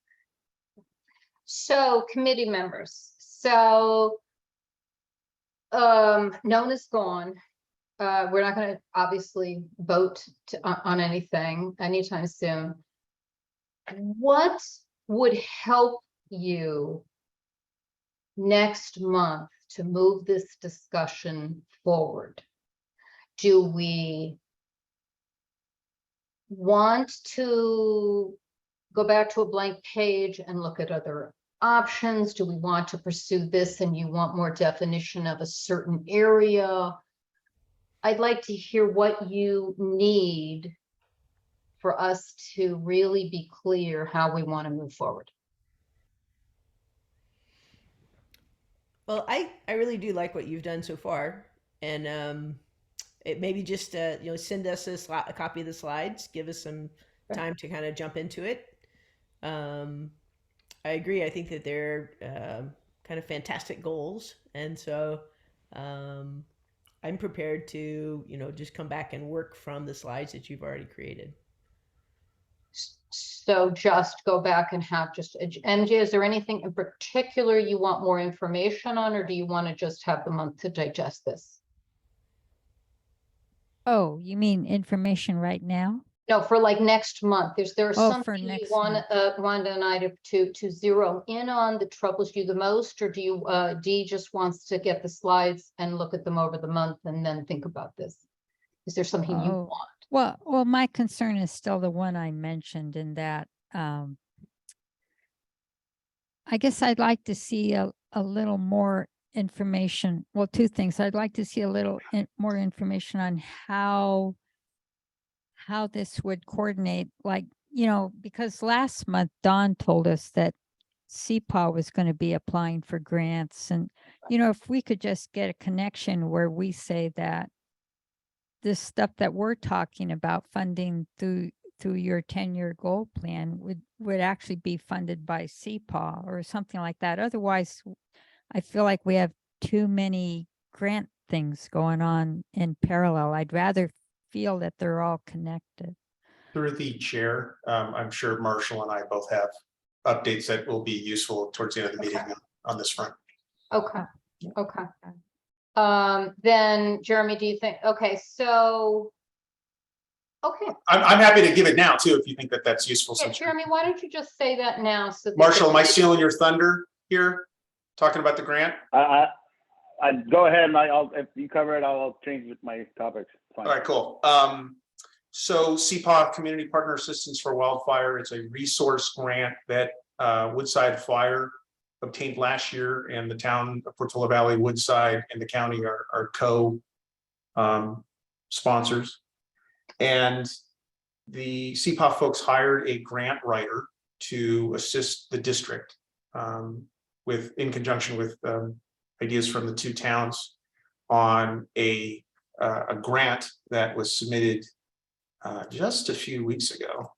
So committee members, so Nona's gone. We're not going to obviously vote on anything anytime soon. What would help you next month to move this discussion forward? Do we want to go back to a blank page and look at other options? Do we want to pursue this and you want more definition of a certain area? I'd like to hear what you need for us to really be clear how we want to move forward. Well, I really do like what you've done so far, and it maybe just send us a copy of the slides, give us some time to kind of jump into it. I agree. I think that they're kind of fantastic goals, and so I'm prepared to just come back and work from the slides that you've already created. So just go back and have just, MJ, is there anything in particular you want more information on, or do you want to just have the month to digest this? Oh, you mean information right now? No, for like next month, is there Oh, for something you next want, Wanda and I to zero in on that troubles you the most, or do you, Dee just wants to get the slides and look at them over the month and then think about this? Is there something you Oh. want? Well, my concern is still the one I mentioned in that, I guess I'd like to see a little more information. Well, two things. I'd like to see a little more information on how this would coordinate, like, because last month Dawn told us that CPAW was going to be applying for grants. And, if we could just get a connection where we say that this stuff that we're talking about funding through your 10-year goal plan would actually be funded by CPAW or something like that. Otherwise, I feel like we have too many grant things going on in parallel. I'd rather feel that they're all connected. Through the chair, I'm sure Marshall and I both have updates that will be useful towards the end of the meeting on this front. Okay, okay. Then Jeremy, do you think, okay, so, okay. I'm happy to give it now too, if you think that that's useful. Yeah, Jeremy, why don't you just say that now? So that Marshall, am I stealing your thunder here? Talking about the grant? I go ahead, and if you cover it, I'll change my topics. Fine. All right, cool. So CPAW, Community Partner Assistance for Wildfire, it's a resource grant that Woodside Fire obtained last year, and the town of Portola Valley, Woodside, and the county are co-sponsors. And the CPAW folks hired a grant writer to assist the district in conjunction with ideas from the two towns on a grant that was submitted just a few weeks ago.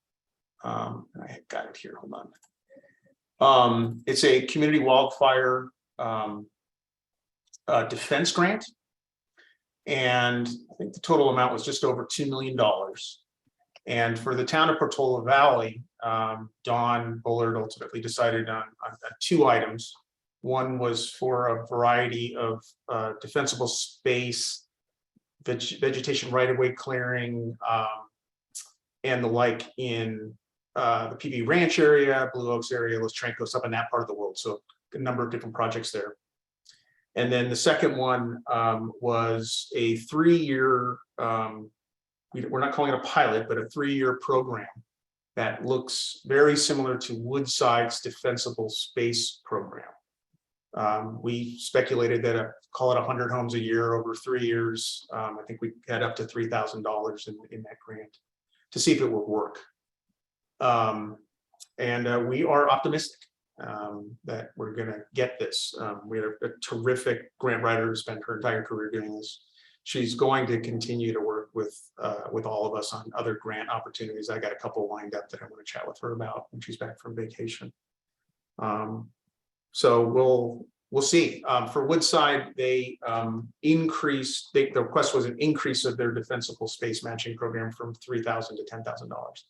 I got it here, hold on. It's a community wildfire defense grant. And I think the total amount was just over $2 million. And for the town of Portola Valley, Don Bullard ultimately decided on two items. One was for a variety of defensible space, vegetation right-of-way clearing, and the like in the PB Ranch area, Blue Oaks area, Los Trancos, up in that part of the world. So a number of different projects there. And then the second one was a 3-year, we're not calling it a pilot, but a 3-year program that looks very similar to Woodside's defensible space program. We speculated that call it 100 homes a year over 3 years. I think we had up to $3,000 in that grant to see if it would work. And we are optimistic that we're going to get this. We have a terrific grant writer who spent her entire career doing this. She's going to continue to work with all of us on other grant opportunities. I got a couple lined up that I want to chat with her about when she's back from vacation. So we'll see. For Woodside, they increased. The request was an increase of their defensible space matching program from $3,000 to $10,000.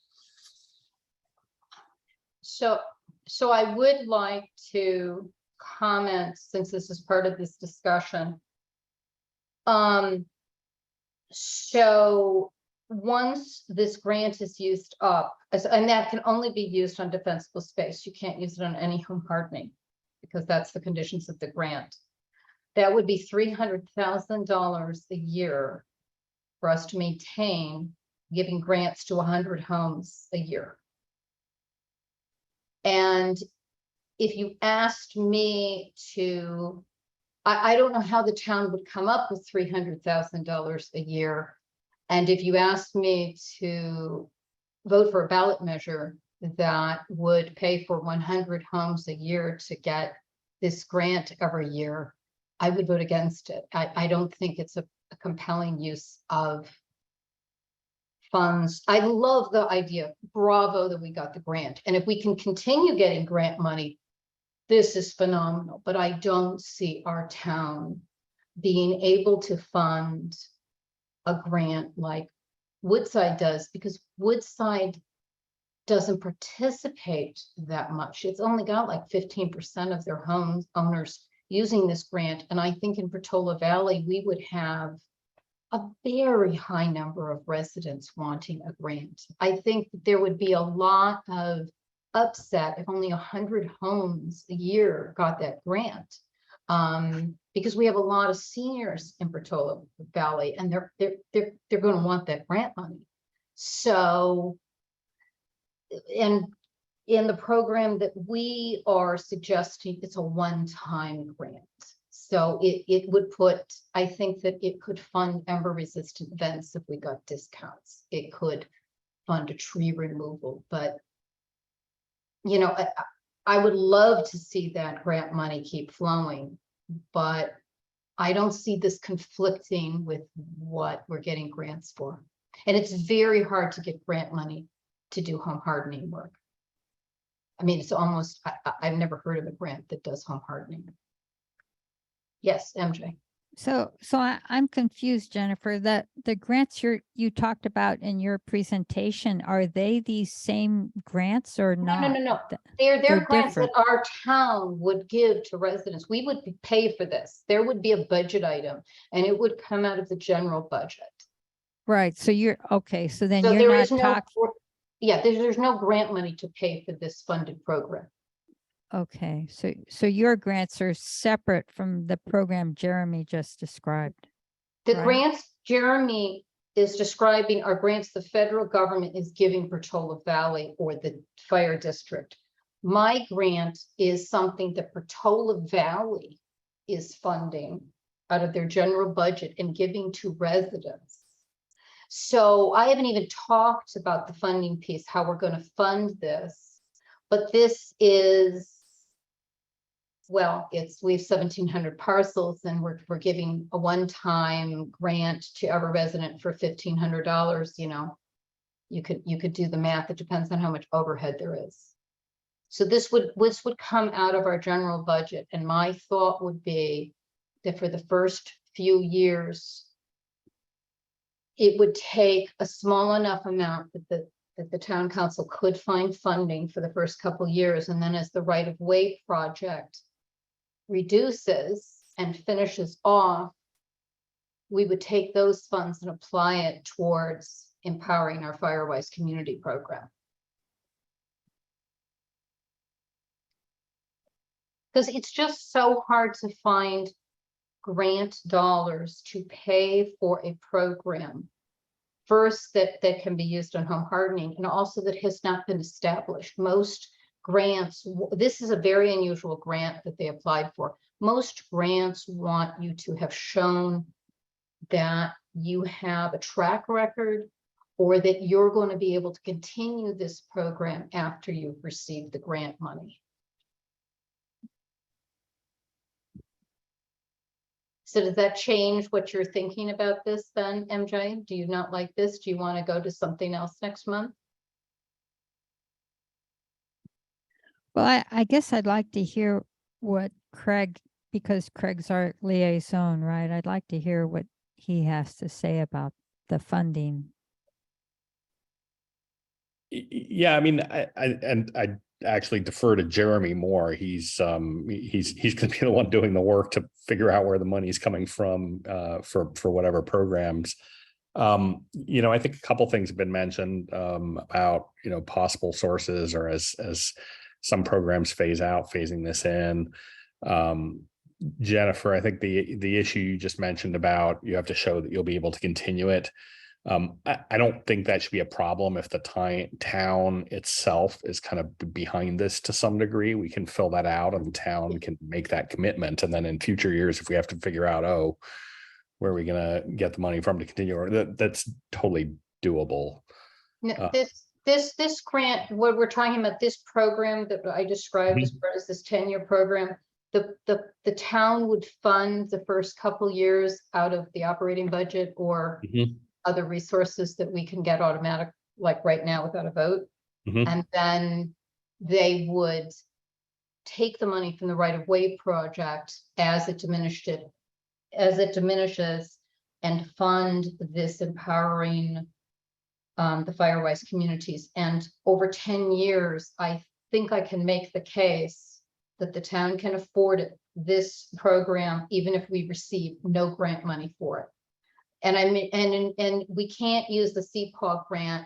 So I would like to comment, since this is part of this discussion. So once this grant is used up, and that can only be used on defensible space, you can't use it on any home hardening because that's the conditions of the grant. that would be $300,000 a year for us to maintain, giving grants to 100 homes a year. And if you asked me to, I don't know how the town would come up with $300,000 a year. And if you asked me to vote for a ballot measure that would pay for 100 homes a year to get this grant every year, I would vote against it. I don't think it's a compelling use of funds. I love the idea. Bravo that we got the grant. And if we can continue getting grant money, this is phenomenal. But I don't see our town being able to fund a grant like Woodside does, because Woodside doesn't participate that much. It's only got like 15% of their home owners using this grant. And I think in Portola Valley, we would have a very high number of residents wanting a grant. I think there would be a lot of upset if only 100 homes a year got that grant. Because we have a lot of seniors in Portola Valley, and they're going to want that grant money. So, and in the program that we are suggesting, it's a one-time grant. So it would put, I think that it could fund ember-resistant vents if we got discounts. It could fund a tree removal, but you know, I would love to see that grant money keep flowing, but I don't see this conflicting with what we're getting grants for. And it's very hard to get grant money to do home hardening work. I mean, it's almost, I've never heard of a grant that does home hardening. Yes, MJ. So I'm confused, Jennifer, that the grants you talked about in your presentation, are they these same grants or not? No. They're grants different. that our town would give to residents. We would pay for this. There would be a budget item and it would come out of the general budget. Right. So you're okay. So then So you're there not is no, talking. yeah, there's no grant money to pay for this funded program. Okay. So your grants are separate from the program Jeremy just described. The Right. grants Jeremy is describing are grants the federal government is giving Portola Valley or the fire district. My grant is something that Portola Valley is funding out of their general budget and giving to residents. So I haven't even talked about the funding piece, how we're going to fund this, but this is, well, we have 1,700 parcels and we're giving a one-time grant to every resident for $1,500. You know, you could do the math. It depends on how much overhead there is. So this would come out of our general budget. And my thought would be that for the first few years, it would take a small enough amount that the town council could find funding for the first couple of years. And then as the right-of-way project reduces and finishes off, we would take those funds and apply it towards empowering our Firewise community program. Because it's just so hard to find grant dollars to pay for a program first that can be used on home hardening, and also that has not been established. Most grants, this is a very unusual grant that they applied for. Most grants want you to have shown that you have a track record or that you're going to be able to continue this program after you've received the grant money. So does that change what you're thinking about this then, MJ? Do you not like this? Do you want to go to something else next month? Well, I guess I'd like to hear what Craig, because Craig's our liaison, right? I'd like to hear what he has to say about the funding. Yeah, I mean, I actually defer to Jeremy more. He's going to be the one doing the work to figure out where the money's coming from for whatever programs. You know, I think a couple things have been mentioned about, you know, possible sources, or as some programs phase out, phasing this in. Jennifer, I think the issue you just mentioned about you have to show that you'll be able to continue it. I don't think that should be a problem if the town itself is kind of behind this to some degree. We can fill that out and the town can make that commitment. And then in future years, if we have to figure out, oh, where are we going to get the money from to continue, or that's totally doable. No, this grant, what we're talking about, this program that I described as this 10-year program, the town would fund the first couple years out of the operating budget or other resources that we can get automatic, like right now without a vote. And then they would take the money from the right-of-way project as it diminishes and fund this empowering the Firewise communities. And over 10 years, I think I can make the case that the town can afford it, this program, even if we receive no grant money for it. And I mean, and we can't use the CPAW grant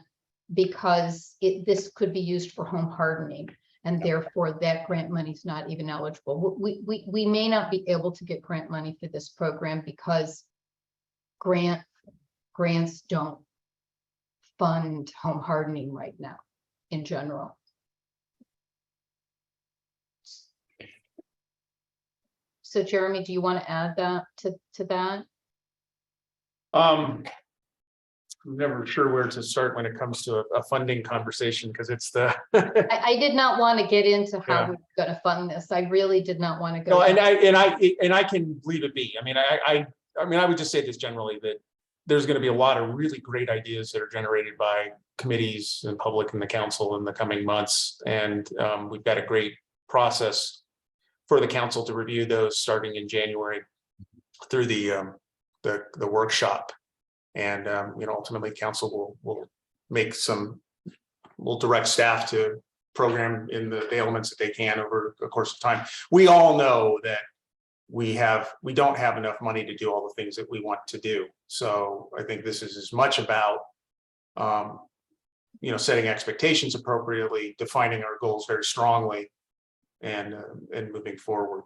because this could be used for home hardening, and therefore that grant money is not even eligible. We may not be able to get grant money for this program because grants don't fund home hardening right now in general. So Jeremy, do you want to add that to that? I'm never sure where to start when it comes to a funding conversation, because it's the I did not want to get into how we're going to fund this. I really did not want to go. no, down. and I can leave it be. I mean, I would just say this generally, that there's going to be a lot of really great ideas that are generated by committees and public and the council in the coming months. And we've got a great process for the council to review those starting in January through the workshop. And ultimately council will direct staff to program in the elements that they can over the course of time. We all know that we don't have enough money to do all the things that we want to do. So I think this is as much about setting expectations appropriately, defining our goals very strongly, and moving forward.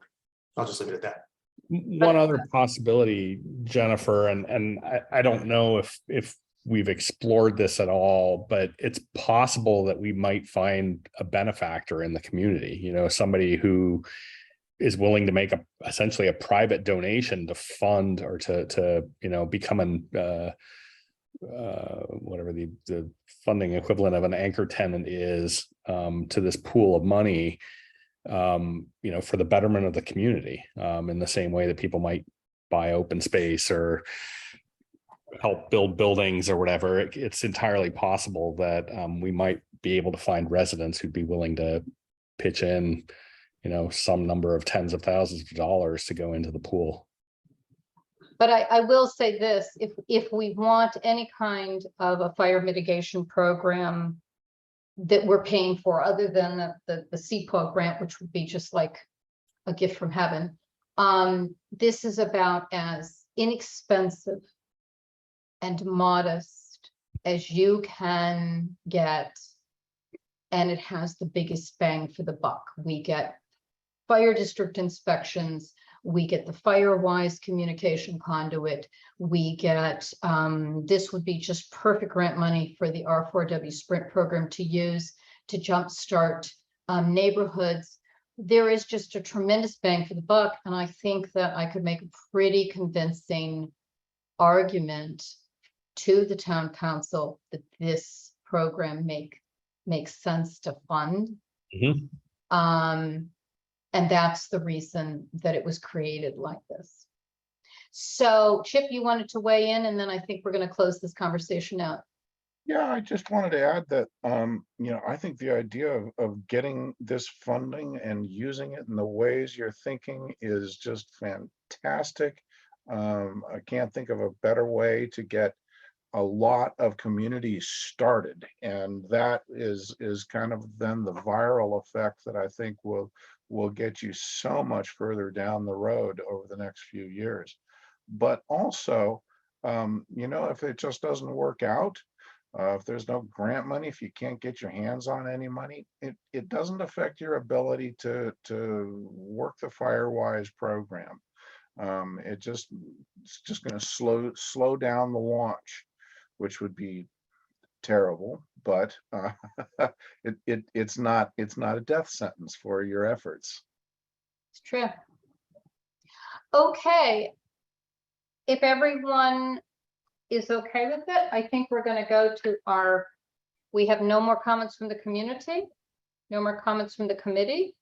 I'll just leave it at that. One other possibility, Jennifer, and I don't know if we've explored this at all, but it's possible that we might find a benefactor in the community, somebody who is willing to make essentially a private donation to fund or to become whatever the funding equivalent of an anchor tenant is to this pool of money, for the betterment of the community, in the same way that people might buy open space or help build buildings or whatever. It's entirely possible that we might be able to find residents who'd be willing to pitch in, some number of tens of thousands of dollars to go into the pool. But I will say this, if we want any kind of a fire mitigation program that we're paying for, other than the CPAW grant, which would be just like a gift from heaven, this is about as inexpensive and modest as you can get, and it has the biggest bang for the buck. We get fire district inspections, we get the Firewise communication conduit, we get, this would be just perfect grant money for the R4W Sprint program to use to jumpstart neighborhoods. There is just a tremendous bang for the buck, and I think that I could make a pretty convincing argument to the town council that this program makes sense to fund. And that's the reason that it was created like this. So Chip, you wanted to weigh in, and then I think we're going to close this conversation out. Yeah, I just wanted to add that, I think the idea of getting this funding and using it in the ways you're thinking is just fantastic. I can't think of a better way to get a lot of communities started. And that is kind of then the viral effect that I think will get you so much further down the road over the next few years. But also, if it just doesn't work out, If there's no grant money, if you can't get your hands on any money, it doesn't affect your ability to work the Firewise program. It's just going to slow down the launch, which would be terrible, but it's not a death sentence for your efforts. It's true. Okay. If everyone is okay with it, I think we're going to go to we have no more comments from the community, no more comments from the committee.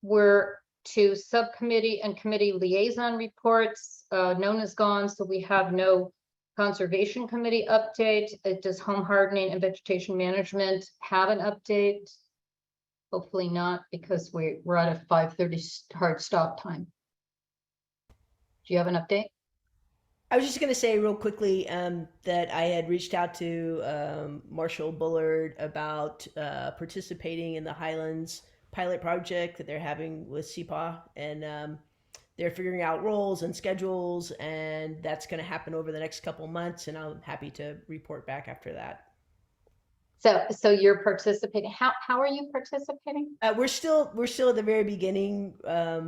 We're to subcommittee and committee liaison reports. Nona's gone, so we have no conservation committee update. Does home hardening and vegetation management have an update? Hopefully not, because we're at a 5:30 hard stop time. Do you have an update? I was just going to say real quickly that I had reached out to Marshal Bullard about participating in the Highlands pilot project that they're having with CPA, and they're figuring out roles and schedules, and that's going to happen over the next couple months, and I'm happy to report back after that. So you're participating. How are you participating? We're still at the very beginning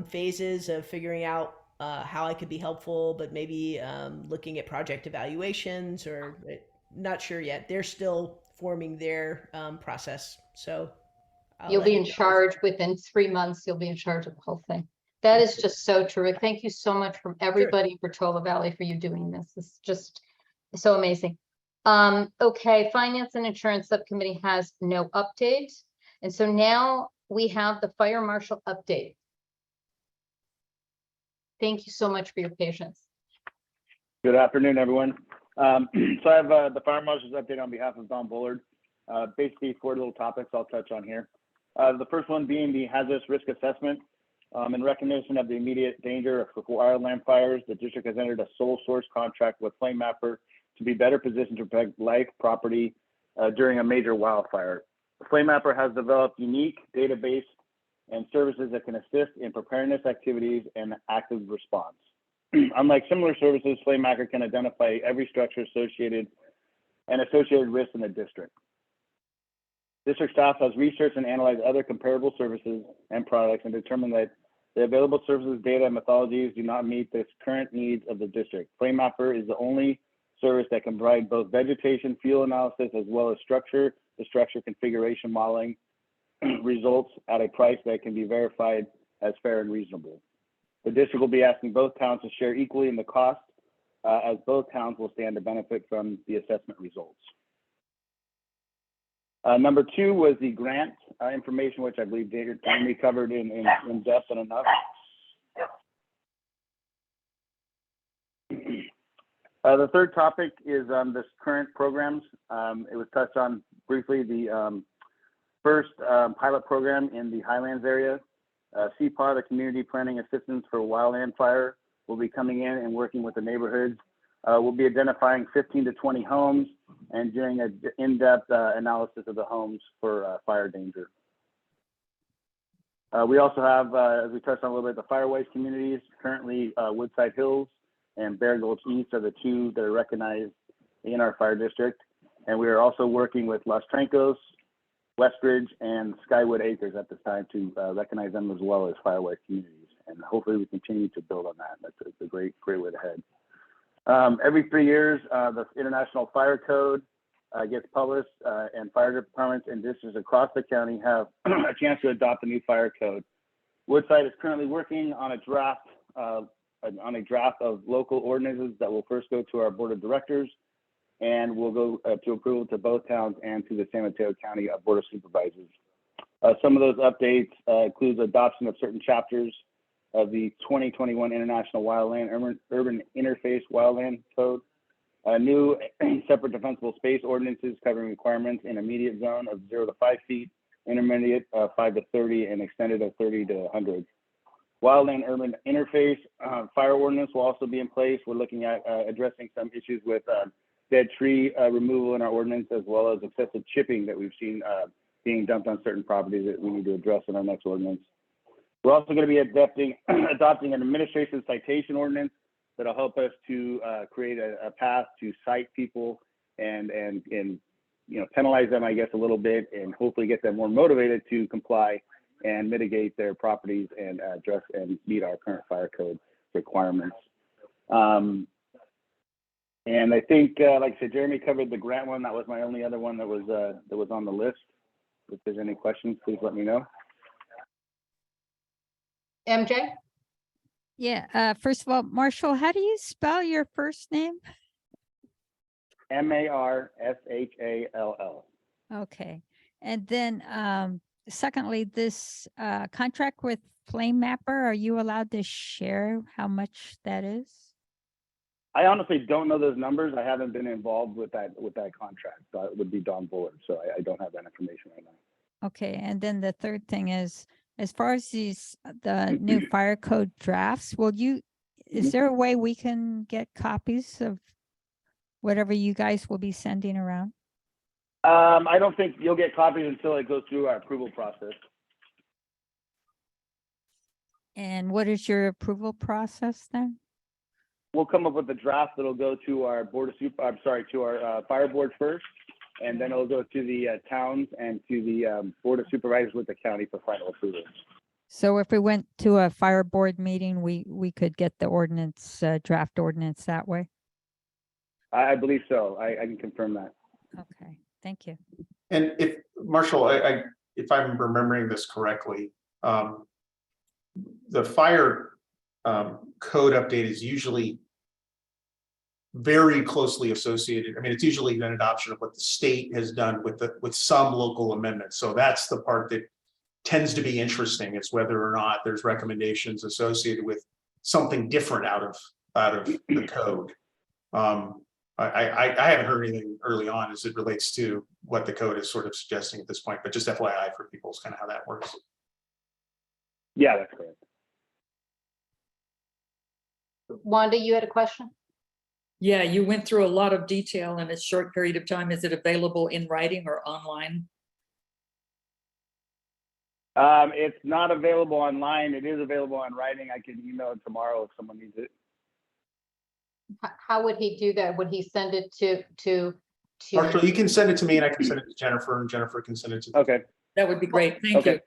phases of figuring out how I could be helpful, but maybe looking at project evaluations, or not sure yet. They're still forming their process. So you'll be in charge within 3 months. You'll be in charge of the whole thing. That is just so terrific. Thank you so much from everybody for Tola Valley for you doing this. It's just so amazing. Okay, Finance and Insurance Subcommittee has no update. And so now we have the Fire Marshal update. Thank you so much for your patience. Good afternoon, everyone. So I have the Fire Marshal's update on behalf of Don Bullard. Basically 4 little topics I'll touch on here. The first one being the hazardous risk assessment. In recognition of the immediate danger of wildland fires, the district has entered a sole source contract with Flame Mapper to be better positioned to protect life, property during a major wildfire. Flame Mapper has developed unique database and services that can assist in preparedness activities and active response. Unlike similar services, Flame Mapper can identify every structure associated risks in the district. District staff has researched and analyzed other comparable services and products and determined that the available services, data, and methodologies do not meet the current needs of the district. Flame Mapper is the only service that can provide both vegetation fuel analysis as well as structure configuration modeling results at a price that can be verified as fair and reasonable. The district will be asking both towns to share equally in the cost, as both towns will stand to benefit from the assessment results. Number 2 was the grant information, which I believe David finally covered in depth and enough. The third topic is this current programs. It was touched on briefly. The first pilot program in the Highlands area. CPAR, the Community Planning Assistance for Wildland Fire, will be coming in and working with the neighborhoods. We'll be identifying 15 to 20 homes and doing an in-depth analysis of the homes for fire danger. We also have, as we touched on a little bit, the Firewise communities. Currently, Woodside Hills and Bear Gulch East are the 2 that are recognized in our fire district. And we are also working with Los Trancos, Westridge, and Skywood Acres at this time to recognize them as well as Firewise communities. And hopefully we continue to build on that. That's a great way ahead. Every 3 years, the International Fire Code gets published, and fire departments and districts across the county have a chance to adopt a new fire code. Woodside is currently working on a draft of local ordinances that will first go to our board of directors, and will go to approval to both towns and to the San Mateo County Board of Supervisors. Some of those updates include adoption of certain chapters of the 2021 International Wildland Urban Interface Wildland Code, new separate defensible space ordinances covering requirements in immediate zone of 0 to 5 feet, intermediate 5 to 30, and extended of 30 to 100. Wildland Urban Interface fire ordinance will also be in place. We're looking at addressing some issues with dead tree removal in our ordinance, as well as excessive chipping that we've seen being dumped on certain properties that we need to address in our next ordinance. We're also going to be adopting an administration citation ordinance that'll help us to create a path to cite people and penalize them, I guess, a little bit, and hopefully get them more motivated to comply and mitigate their properties and address and meet our current fire code requirements. And I think, like I said, Jeremy covered the grant one. That was my only other one that was on the list. If there's any questions, please let me know. MJ? Yeah, first of all, Marshall, how do you spell your first name? Marshall. Okay. And then secondly, this contract with Flame Mapper, are you allowed to share how much that is? I honestly don't know those numbers. I haven't been involved with that contract. So it would be Don Bullard. So I don't have that information right now. Okay, and then the third thing is, as far as the new fire code drafts, is there a way we can get copies of whatever you guys will be sending around? I don't think you'll get copies until it goes through our approval process. And what is your approval process then? We'll come up with a draft that'll go to our fire board first, and then it'll go to the towns and to the board of supervisors with the county for final approval. So if we went to a fire board meeting, we could get the ordinance, draft ordinance that way? I believe so. I can confirm that. Okay, thank you. And if Marshall, if I'm remembering this correctly, the fire code update is usually very closely associated. I mean, it's usually an adoption of what the state has done with some local amendments. So that's the part that tends to be interesting, is whether or not there's recommendations associated with something different out of the code. I haven't heard anything early on as it relates to what the code is sort of suggesting at this point, but just FYI for people is kind of how that works. Yeah, that's correct. Wanda, you had a question? Yeah, you went through a lot of detail in a short period of time. Is it available in writing or online? It's not available online. It is available on writing. I can email it tomorrow if someone needs it. How would he do that? Would he send it to? Marshall, you can send it to me and I can send it to Jennifer, and Jennifer can send it to. Okay. That would be great. Thank Okay. you.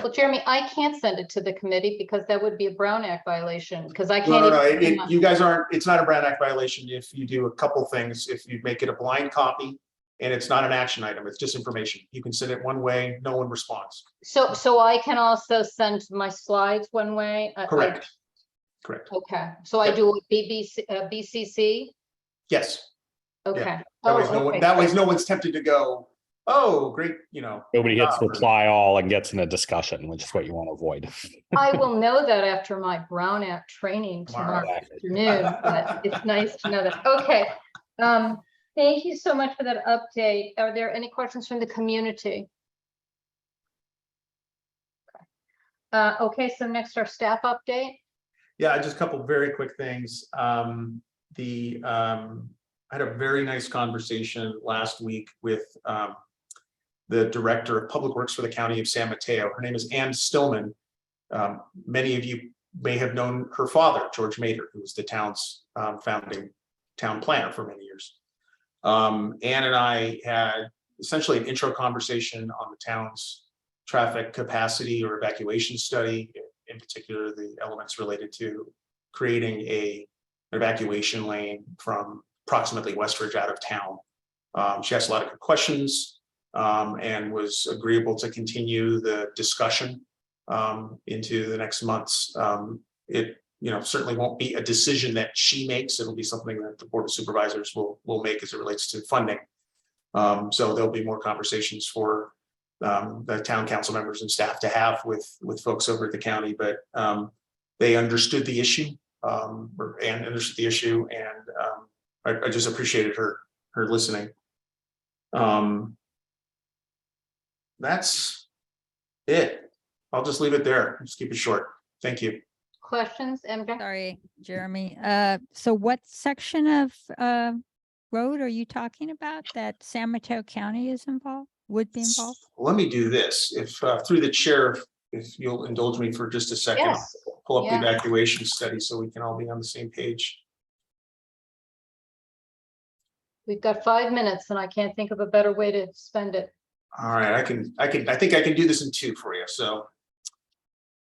Well, Jeremy, I can't send it to the committee because that would be a Brown Act violation, because I No, can't. no, even- you guys aren't, it's not a Brown Act violation if you do a couple things. If you make it a blind copy and it's not an action item, it's just information. You can send it one way, no one responds. So I can also send my slides one way? Correct. Correct. Okay, so I do a BCC? Yes. Okay. That way, okay. that way no one's tempted to go, oh, great, Nobody hits reply all and gets in a discussion, which is what you want to avoid. I will know that after my Brown Act training tomorrow Tomorrow. afternoon, but it's nice to know that. Okay. Thank you so much for that update. Are there any questions from the community? Okay, so next our staff update. Yeah, just a couple very quick things. I had a very nice conversation last week with the director of public works for the county of San Mateo. Her name is Ann Stillman. Many of you may have known her father, George Mader, who was the town's founding town planner for many years. Ann and I had essentially an intro conversation on the town's traffic capacity or evacuation study, in particular the elements related to creating an evacuation lane from approximately Westridge out of town. She asked a lot of good questions and was agreeable to continue the discussion into the next months. It certainly won't be a decision that she makes. It'll be something that the Board of Supervisors will make as it relates to funding. So there'll be more conversations for the town council members and staff to have with folks over at the county, but they understood the issue and understood the issue, and I just appreciated her listening. That's it. I'll just leave it there. Just keep it short. Thank you. Questions, MJ? Sorry, Jeremy. So what section of road are you talking about that San Mateo County is involved, would be involved? Let me do this. If through the chair, if you'll indulge me for just a second, Yes. I'll pull up the Yeah. evacuation study so we can all be on the same page. We've got 5 minutes and I can't think of a better way to spend it. All right, I think I can do this in 2 for you. So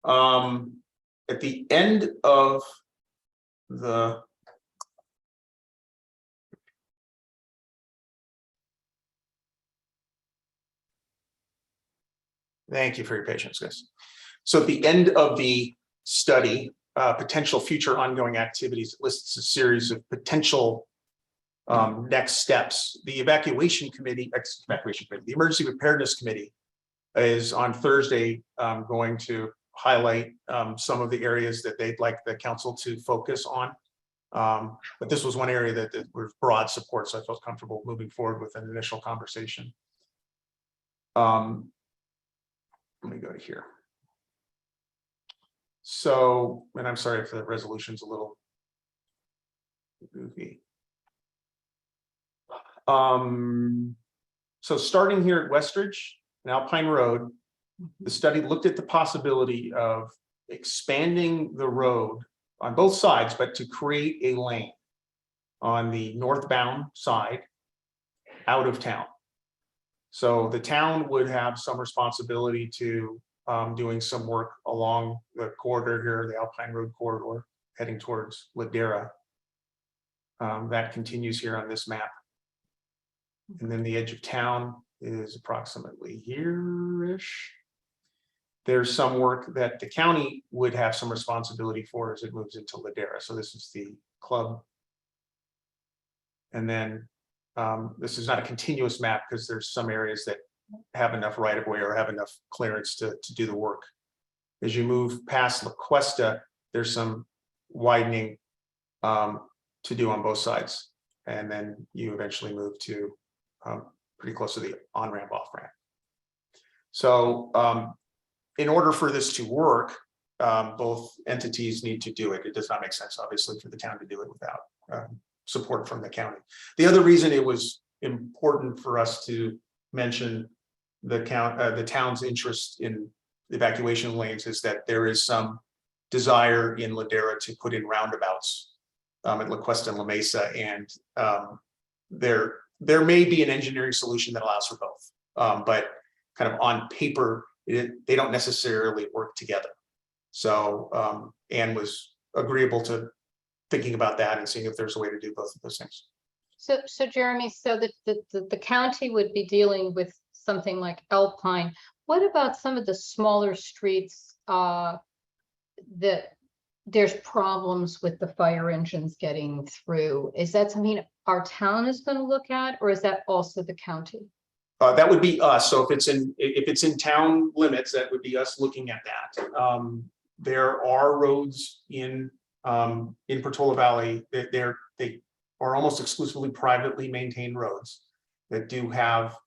at the end of the thank you for your patience, guys. So at the end of the study, potential future ongoing activities, it lists a series of potential next steps. The evacuation committee, the emergency preparedness committee is on Thursday going to highlight some of the areas that they'd like the council to focus on. But this was one area that was broad support, so I felt comfortable moving forward with an initial conversation. Let me go to here. So, and I'm sorry if the resolution's a little goofy. So starting here at Westridge and Alpine Road, the study looked at the possibility of expanding the road on both sides, but to create a lane on the northbound side out of town. So the town would have some responsibility to doing some work along the corridor here, the Alpine Road corridor, heading towards Ladera. That continues here on this map. And then the edge of town is approximately here-ish. There's some work that the county would have some responsibility for as it moves into Ladera. So this is the club. And then this is not a continuous map because there's some areas that have enough right of way or have enough clearance to do the work. As you move past La Cuesta, there's some widening to do on both sides. And then you eventually move to pretty close to the on-ramp, off-ramp. So in order for this to work, both entities need to do it. It does not make sense, obviously, for the town to do it without support from the county. The other reason it was important for us to mention the town's interest in evacuation lanes is that there is some desire in Ladera to put in roundabouts at La Cuesta and La Mesa, and there may be an engineering solution that allows for both, but kind of on paper, they don't necessarily work together. So Anne was agreeable to thinking about that and seeing if there's a way to do both of those things. So Jeremy, so the county would be dealing with something like Alpine. What about some of the smaller streets that there's problems with the fire engines getting through? Is that something our town is going to look at, or is that also the county? That would be us. So if it's in town limits, that would be us looking at that. There are roads in Portola Valley that they are almost exclusively privately maintained roads that do have.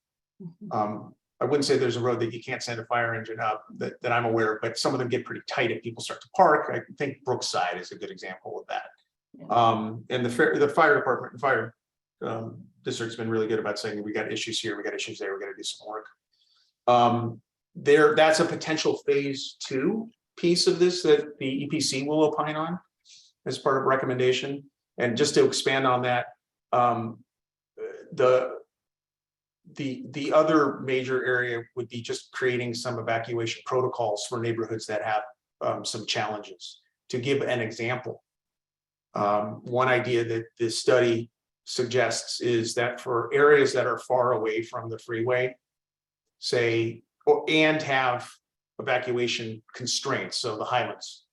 I wouldn't say there's a road that you can't send a fire engine up that I'm aware of, but some of them get pretty tight if people start to park. I think Brookside is a good example of that. And the fire department, fire district's been really good about saying we got issues here, we got issues there, we got to do some work. That's a potential phase 2 piece of this that the EPC will opine on as part of recommendation. And just to expand on that, the other major area would be just creating some evacuation protocols for neighborhoods that have some challenges. To give an example, one idea that this study suggests is that for areas that are far away from the freeway, and have evacuation constraints, so the Highlands,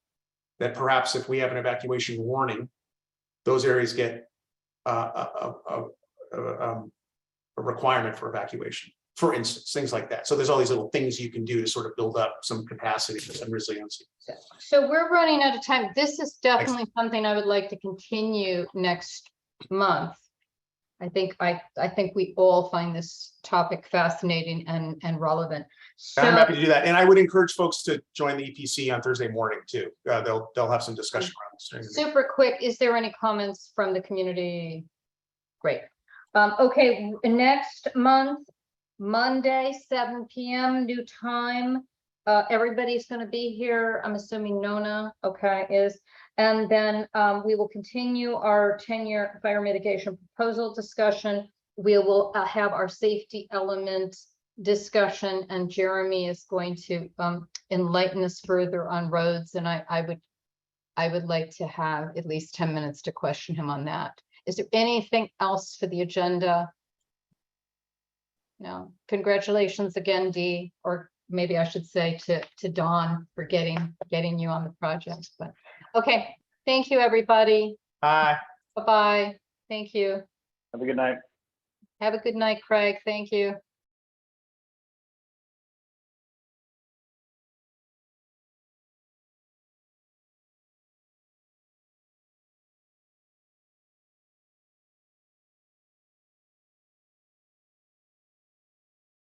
that perhaps if we have an evacuation warning, those areas get a requirement for evacuation, for instance, things like that. So there's all these little things you can do to sort of build up some capacity and resiliency. So we're running out of time. This is definitely something I would like to continue next month. I think we all find this topic fascinating and relevant. So I'm happy to do that, and I would encourage folks to join the EPC on Thursday morning too. They'll have some discussion around this. Super quick, is there any comments from the community? Great. Okay, next month, Monday, 7 p.m. new time. Everybody's going to be here. I'm assuming Nona, okay, is. And then we will continue our 10-year fire mitigation proposal discussion. We will have our safety element discussion, and Jeremy is going to enlighten us further on roads. And I would like to have at least 10 minutes to question him on that. Is there anything else for the agenda? No. Congratulations again, Dee, or maybe I should say to Dawn for getting you on the project. But okay, thank you, everybody. Bye. Bye-bye. Thank you. Have a good night. Have a good night, Craig. Thank you.